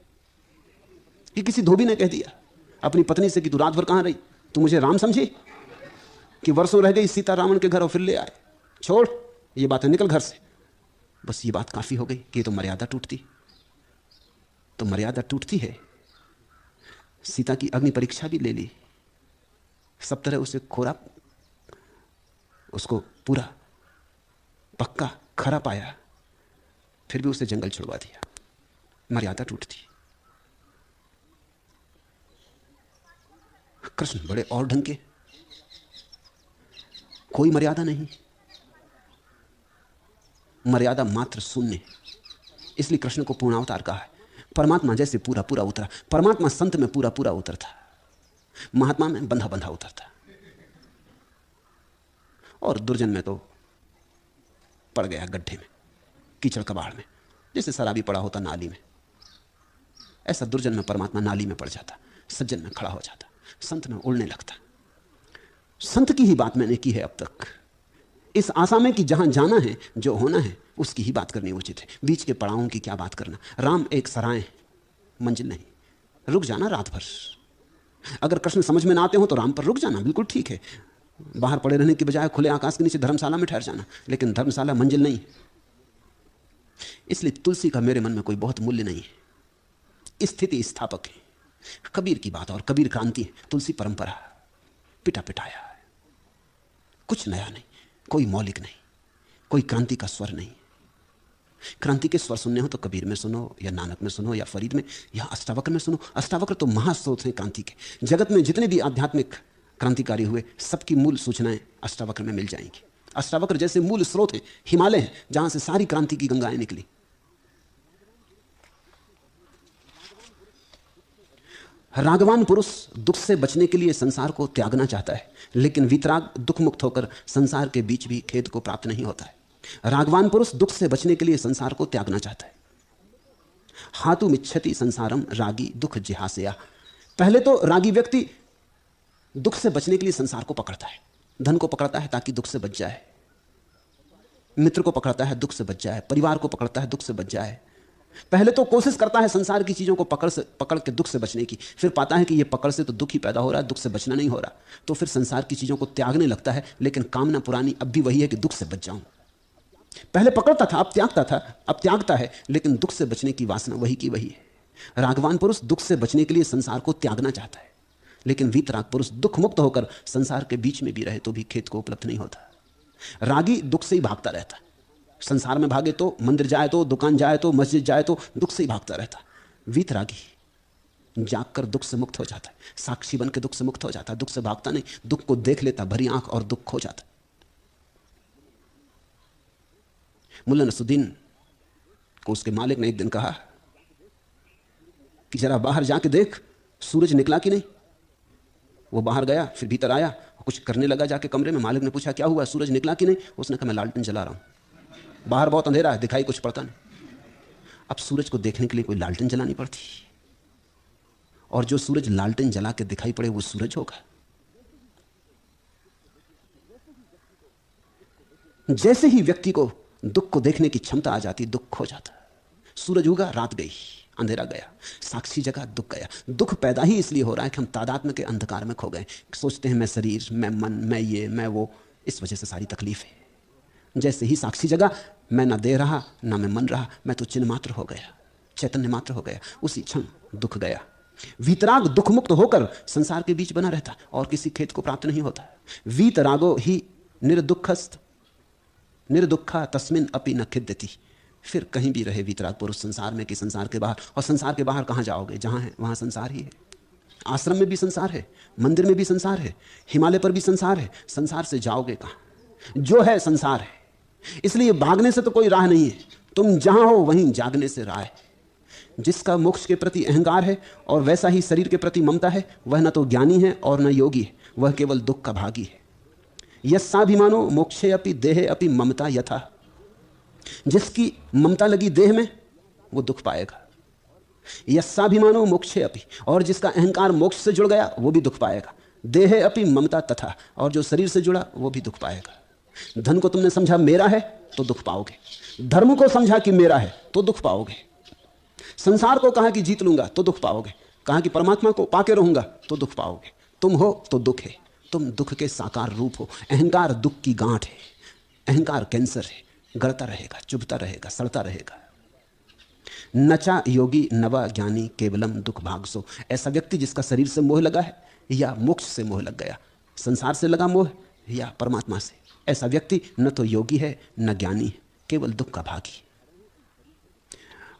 S1: कि किसी धोबी ने कह दिया अपनी पत्नी से कि तू रात भर कहां रही, तू मुझे राम समझी कि वर्षों रह गई सीता रावण के घर और फिर ले आए, छोड़ ये बातें, निकल घर से। बस ये बात काफी हो गई कि ये तो मर्यादा टूटती। तो मर्यादा टूटती है। सीता की अग्नि परीक्षा भी ले ली, सब तरह उसे खोरा, उसको पूरा पक्का खरा पाया, फिर भी उसे जंगल छुड़वा दिया। मर्यादा टूटती। कृष्ण बड़े और ढंग के, कोई मर्यादा नहीं, मर्यादा मात्र शून्य। इसलिए कृष्ण को पूर्णावतार कहा है। परमात्मा जैसे पूरा पूरा उतरा, परमात्मा संत में पूरा पूरा उतरता, महात्मा में बंधा बंधा उतरता, और दुर्जन में तो पड़ गया गड्ढे में, कीचड़ कबाड़ में, जैसे शराबी पड़ा होता नाली में। ऐसा दुर्जन में परमात्मा नाली में पड़ जाता, सज्जन में खड़ा हो जाता, संत में उड़ने लगता। संत की ही बात मैंने की है अब तक, इस आशा में कि जहां जाना है, जो होना है, उसकी ही बात करनी उचित है। बीच के पड़ावों की क्या बात करना। राम एक सराय है, मंजिल नहीं। रुक जाना रात भर। अगर कृष्ण समझ में ना आते हो तो राम पर रुक जाना, बिल्कुल ठीक है। बाहर पड़े रहने की बजाय खुले आकाश के नीचे धर्मशाला में ठहर जाना, लेकिन धर्मशाला मंजिल नहीं। इसलिए तुलसी का मेरे मन में कोई बहुत मूल्य नहीं है। स्थिति स्थापक है। कबीर की बात और कबीर क्रांति है, तुलसी परंपरा, पिटा पिटाया है, कुछ नया नहीं, कोई मौलिक नहीं, कोई क्रांति का स्वर नहीं। क्रांति के स्वर सुनने हो तो कबीर में सुनो, या नानक में सुनो, या फरीद में, या अष्टावक्र में सुनो। अष्टावक्र तो महास्रोत हैं क्रांति के। जगत में जितने भी आध्यात्मिक क्रांतिकारी हुए, सबकी मूल सूचनाएं अष्टावक्र में मिल जाएंगी। अष्टावक्र जैसे मूल स्रोत हैं, हिमालय हैं, जहां से सारी क्रांति की गंगाएं निकली। रागवान पुरुष दुख से बचने के लिए संसार को त्यागना चाहता है, लेकिन वितराग दुख मुक्त होकर संसार के बीच भी खेद को प्राप्त नहीं होता है। रागवान पुरुष दुख से बचने के लिए संसार को त्यागना चाहता है। हातु मिच्छति संसारम रागी दुख जिहासया। पहले तो रागी व्यक्ति दुख से बचने के लिए संसार को पकड़ता है, धन को पकड़ता है ताकि दुख से बच जाए, मित्र को पकड़ता है दुख से बच जाए, परिवार को पकड़ता है दुख से बच जाए, पहले तो कोशिश करता है संसार की चीजों को पकड़ के दुख से बचने की, फिर पाता है कि यह पकड़ से तो दुख ही पैदा हो रहा है, दुख से बचना नहीं हो रहा, तो फिर संसार की चीजों को त्यागने लगता है। लेकिन कामना पुरानी अब भी वही है कि दुख से बच जाऊं। पहले पकड़ता था, अब त्यागता था, अब त्यागता है, लेकिन दुख से बचने की वासना वही की वही है। रागवान पुरुष दुख से बचने के लिए संसार को त्यागना चाहता है, लेकिन वीतराग पुरुष दुख मुक्त होकर संसार के बीच में भी रहे तो भी खेत को उपलब्ध नहीं होता। रागी दुख से ही भागता रहता, संसार में भागे तो, मंदिर जाए तो, दुकान जाए तो, मस्जिद जाए तो, दुख से ही भागता रहता। वीतरागी जागकर दुख से मुक्त हो जाता है, साक्षी बन के दुख से मुक्त हो जाता है, दुख से भागता नहीं, दुख को देख लेता भरी आंख और दुख खो जाता। मुल्ला नसरुद्दीन को उसके मालिक ने एक दिन कहा कि जरा बाहर जाके देख सूरज निकला कि नहीं। वो बाहर गया, फिर भीतर आया, कुछ करने लगा जाके कमरे में। मालिक ने पूछा क्या हुआ, सूरज निकला कि नहीं। उसने कहा मैं लालटेन जला रहा हूं, बाहर बहुत अंधेरा है, दिखाई कुछ पड़ता नहीं। अब सूरज को देखने के लिए कोई लालटेन जलानी पड़ती, और जो सूरज लालटेन जला के दिखाई पड़े वो सूरज होगा। जैसे ही व्यक्ति को दुख को देखने की क्षमता आ जाती, दुख खो जाता। सूरज उगा, रात गई, अंधेरा गया, साक्षी जगह, दुख गया। दुख पैदा ही इसलिए हो रहा है कि हम तादात्म्य के अंधकार में खो गए, सोचते हैं मैं शरीर, मैं मन, मैं ये, मैं वो, इस वजह से सारी तकलीफ है। जैसे ही साक्षी जगह, मैं ना दे रहा ना मैं मन रहा, मैं तो चिन्ह मात्र हो गया, चैतन्य मात्र हो गया, उसी क्षण दुख गया। वीतराग दुख मुक्त होकर संसार के बीच बना रहता और किसी खेत को प्राप्त नहीं होता। वीतरागो ही निर्दुखस्त निर्दुखा तस्मिन अपि न खिद्यति। फिर कहीं भी रहे वीतराग पुरुष, संसार में कि संसार के बाहर। और संसार के बाहर कहां जाओगे, जहां है वहां संसार ही है। आश्रम में भी संसार है, मंदिर में भी संसार है, हिमालय पर भी संसार है, संसार से जाओगे कहां। जो है संसार है, इसलिए भागने से तो कोई राह नहीं है, तुम जहां हो वहीं जागने से राह है। जिसका मोक्ष के प्रति अहंकार है और वैसा ही शरीर के प्रति ममता है, वह न तो ज्ञानी है और न योगी है, वह केवल दुख का भागी है। यस्साभिमानो मोक्षे अपि देहे अपि ममता यथा। जिसकी ममता लगी देह में वो दुख पाएगा। यस्साभिमानो मोक्षे अपि, और जिसका अहंकार मोक्ष से जुड़ गया वो भी दुख पाएगा। देहे अपि ममता तथा, और जो शरीर से जुड़ा वो भी दुख पाएगा। धन को तुमने समझा मेरा है तो दुख पाओगे, धर्म को समझा कि मेरा है तो दुख पाओगे, संसार को कहा कि जीत लूंगा तो दुख पाओगे, कहा कि परमात्मा को पाके रहूंगा तो दुख पाओगे। तुम हो तो दुख है, तुम दुख के साकार रूप हो। अहंकार दुख की गांठ है, अहंकार कैंसर है, गड़ता रहेगा, चुभता रहेगा, सड़ता रहेगा। नचा योगी नवा ज्ञानी केवलम दुख भागसो। ऐसा व्यक्ति जिसका शरीर से मोह लगा है या मोक्ष से मोह लग गया, संसार से लगा मोह या परमात्मा से, ऐसा व्यक्ति न तो योगी है न ज्ञानी है, केवल दुख का भागी।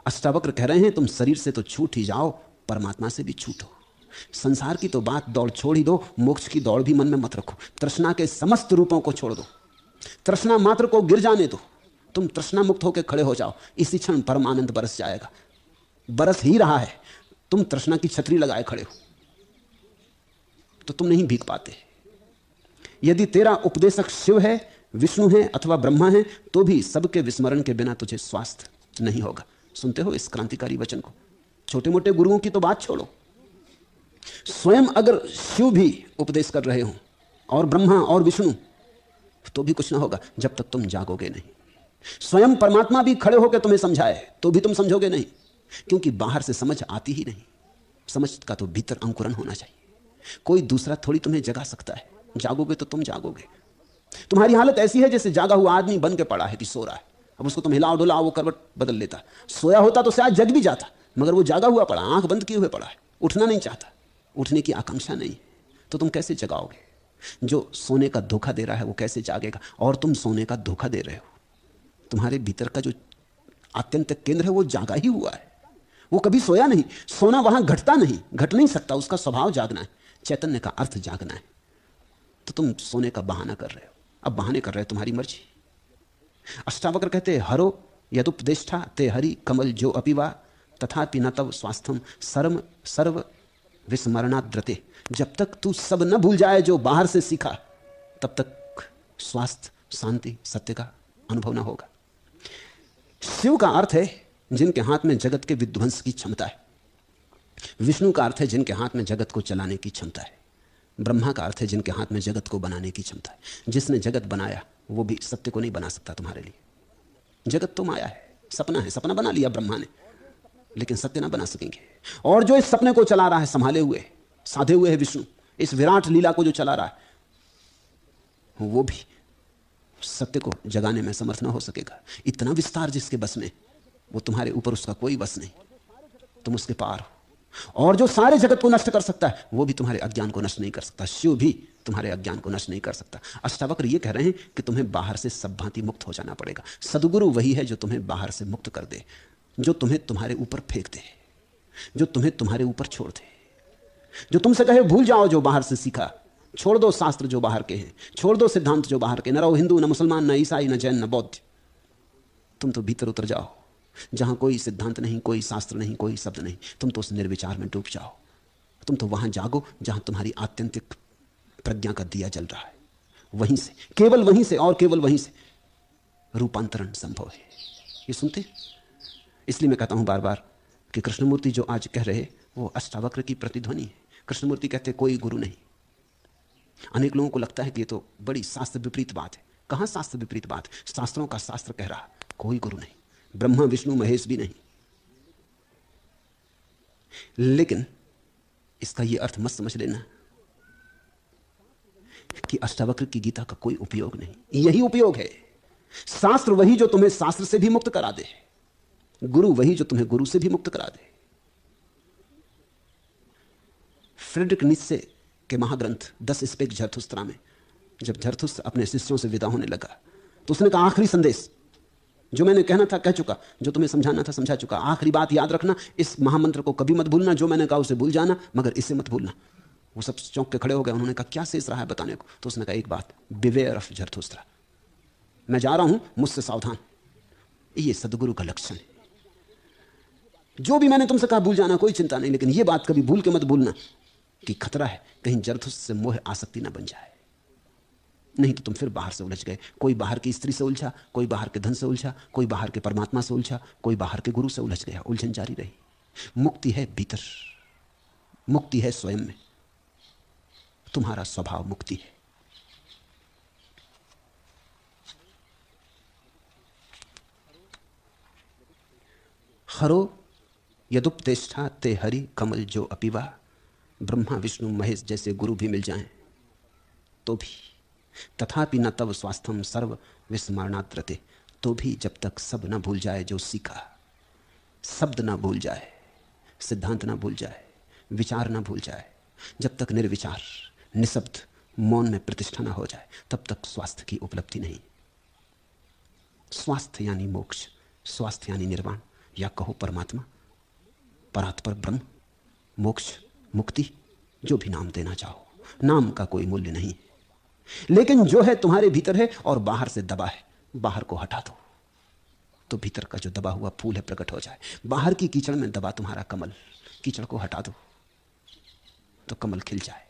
S1: अष्टावक्र कह रहे हैं तुम शरीर से तो छूट ही जाओ, परमात्मा से भी छूटो। संसार की तो बात दौड़ छोड़ ही दो, मोक्ष की दौड़ भी मन में मत रखो। तृष्णा के समस्त रूपों को छोड़ दो, तृष्णा मात्र को गिर जाने दो। तुम तृष्णा मुक्त होकर खड़े हो जाओ, इसी क्षण परमानंद बरस जाएगा, बरस ही रहा है। तुम तृष्णा की छतरी लगाए खड़े हो तो तुम नहीं भीग पाते। यदि तेरा उपदेशक शिव है, विष्णु है अथवा ब्रह्मा है, तो भी सबके विस्मरण के बिना तुझे स्वास्थ्य नहीं होगा। सुनते हो इस क्रांतिकारी वचन को? छोटे मोटे गुरुओं की तो बात छोड़ो, स्वयं अगर शिव भी उपदेश कर रहे हो और ब्रह्मा और विष्णु, तो भी कुछ ना होगा जब तक तुम जागोगे नहीं। स्वयं परमात्मा भी खड़े होकर तुम्हें समझाए तो भी तुम समझोगे नहीं, क्योंकि बाहर से समझ आती ही नहीं। समझ का तो भीतर अंकुरन होना चाहिए। कोई दूसरा थोड़ी तुम्हें जगा सकता है। जागोगे तो तुम जागोगे। तुम्हारी हालत ऐसी है जैसे जागा हुआ आदमी बन के पड़ा है कि सो रहा है। अब उसको तुम हिलाओ डुलाओ, वो करवट बदल लेता। सोया होता तो शायद जग भी जाता, मगर वो जागा हुआ पड़ा, आंख बंद किए हुए पड़ा है, उठना नहीं चाहता, उठने की आकांक्षा नहीं। तो तुम कैसे जगाओगे? जो सोने का धोखा दे रहा है वो कैसे जागेगा? और तुम सोने का धोखा दे रहे हो। तुम्हारे भीतर का जो आत्यंतिक केंद्र है वो जागा ही हुआ है, वो कभी सोया नहीं। सोना वहां घटता नहीं, घट नहीं सकता, उसका स्वभाव जागना है। चैतन्य का अर्थ जागना है। तो तुम सोने का बहाना कर रहे हो। अब बहाने कर रहे हो, तुम्हारी मर्जी। अष्टावक्र कहते हरो यदुपदेष्टा ते हरि कमल जो अपिवा तथापि न तव स्वास्थ्यम सर्व सर्व विस्मरणाद्रते। जब तक तू सब न भूल जाए जो बाहर से सीखा, तब तक स्वास्थ्य, शांति, सत्य का अनुभव न होगा। शिव का अर्थ है जिनके हाथ में जगत के विध्वंस की क्षमता है। विष्णु का अर्थ है जिनके हाथ में जगत को चलाने की क्षमता है। ब्रह्मा का अर्थ है जिनके हाथ में जगत को बनाने की क्षमता है। जिसने जगत बनाया वो भी सत्य को नहीं बना सकता तुम्हारे लिए। जगत तो माया है, सपना है, सपना बना लिया ब्रह्मा ने। लेकिन सत्य ना बना सकेंगे। और जो इस सपने को चला रहा है संभाले हुए, साधे हुए है विष्णु, इस विराट लीला को जो चला रहा है, वो भी सत्य को जगाने में समर्थ ना हो सकेगा। इतना विस्तार जिसके बस में, वो तुम्हारे ऊपर उसका कोई बस नहीं, तुम उसके पार हो। और जो सारे जगत को नष्ट कर सकता है, वो भी तुम्हारे अज्ञान को नष्ट नहीं कर सकता। शिव भी तुम्हारे अज्ञान को नष्ट नहीं कर सकता। अष्टावक्र ये कह रहे हैं कि तुम्हें बाहर से सब भांति मुक्त हो जाना पड़ेगा। सदगुरु वही है जो तुम्हें बाहर से मुक्त कर दे, जो तुम्हें तुम्हारे ऊपर फेंक दे, जो तुम्हें तुम्हारे ऊपर छोड़ दे, जो तुमसे कहे भूल जाओ जो बाहर से सीखा, छोड़ दो शास्त्र जो बाहर के हैं, छोड़ दो सिद्धांत जो बाहर के, न रहो हिंदू, न मुसलमान, न ईसाई, न जैन, न बौद्ध। तुम तो भीतर उतर जाओ, जहां कोई सिद्धांत नहीं, कोई शास्त्र नहीं, कोई शब्द नहीं। तुम तो उस निर्विचार में डूब जाओ। तुम तो वहां जागो जहां तुम्हारी आत्यंतिक प्रज्ञा का दिया जल रहा है। वहीं से, केवल वहीं से और केवल वहीं से रूपांतरण संभव है। ये सुनते? इसलिए मैं कहता हूं बार बार कि कृष्णमूर्ति जो आज कह रहे, वो अष्टावक्र की प्रतिध्वनि है। कृष्णमूर्ति कहते कोई गुरु नहीं। अनेक लोगों को लगता है कि ये तो बड़ी शास्त्र विपरीत बात है। कहां शास्त्र विपरीत बात? शास्त्रों का शास्त्र कह रहा कोई गुरु नहीं, ब्रह्मा विष्णु महेश भी नहीं। लेकिन इसका यह अर्थ मत समझ लेना कि अष्टावक्र की गीता का कोई उपयोग नहीं। यही उपयोग है। शास्त्र वही जो तुम्हें शास्त्र से भी मुक्त करा दे, गुरु वही जो तुम्हें गुरु से भी मुक्त करा दे। फ्रेडरिक नीत्शे के महाग्रंथ 10 स्पेक झरथुस्त्रा में जब झरथुस्त्र अपने शिष्यों से विदा होने लगा, तो उसने कहा आखिरी संदेश, जो मैंने कहना था कह चुका, जो तुम्हें समझाना था समझा चुका। आखिरी बात याद रखना, इस महामंत्र को कभी मत भूलना। जो मैंने कहा उसे भूल जाना, मगर इसे मत भूलना। वो सब चौंक के खड़े हो गए। उन्होंने कहा क्या शेष रहा है बताने को? तो उसने कहा एक बात, बिवेयर ऑफ झरथुस्त्रा, मैं जा रहा हूं, मुझसे सावधान। ये सदगुरु का लक्षण है। जो भी मैंने तुमसे कहा भूल जाना, कोई चिंता नहीं, लेकिन यह बात कभी भूल के मत भूलना कि खतरा है कहीं झरथुस्त्र से मोह आसक्ति ना बन जाए। नहीं तो तुम फिर बाहर से उलझ गए। कोई बाहर की स्त्री से उलझा, कोई बाहर के धन से उलझा, कोई बाहर के परमात्मा से उलझा, कोई बाहर के गुरु से उलझ गया। उलझन जारी रही। मुक्ति है भीतर, मुक्ति है स्वयं में। तुम्हारा स्वभाव मुक्ति है। हरो यदुपदेष्टा ते हरि कमल जो अपिवा। ब्रह्मा विष्णु महेश जैसे गुरु भी मिल जाएं तो भी, तथापि न तव स्वास्थ्यम सर्व विस्मरणात् रते। तो भी जब तक सब ना भूल जाए जो सीखा, शब्द ना भूल जाए, सिद्धांत ना भूल जाए, विचार ना भूल जाए, जब तक निर्विचार निशब्द मौन में प्रतिष्ठा ना हो जाए, तब तक स्वास्थ्य की उपलब्धि नहीं। स्वास्थ्य यानी मोक्ष, स्वास्थ्य यानी निर्वाण, या कहो परमात्मा, परात्पर ब्रह्म, मोक्ष, मुक्ति, जो भी नाम देना चाहो। नाम का कोई मूल्य नहीं, लेकिन जो है तुम्हारे भीतर है और बाहर से दबा है, बाहर को हटा दो तो भीतर का जो दबा हुआ फूल है प्रकट हो जाए। बाहर की कीचड़ में दबा तुम्हारा कमल, कीचड़ को हटा दो तो कमल खिल जाए।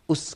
S1: उस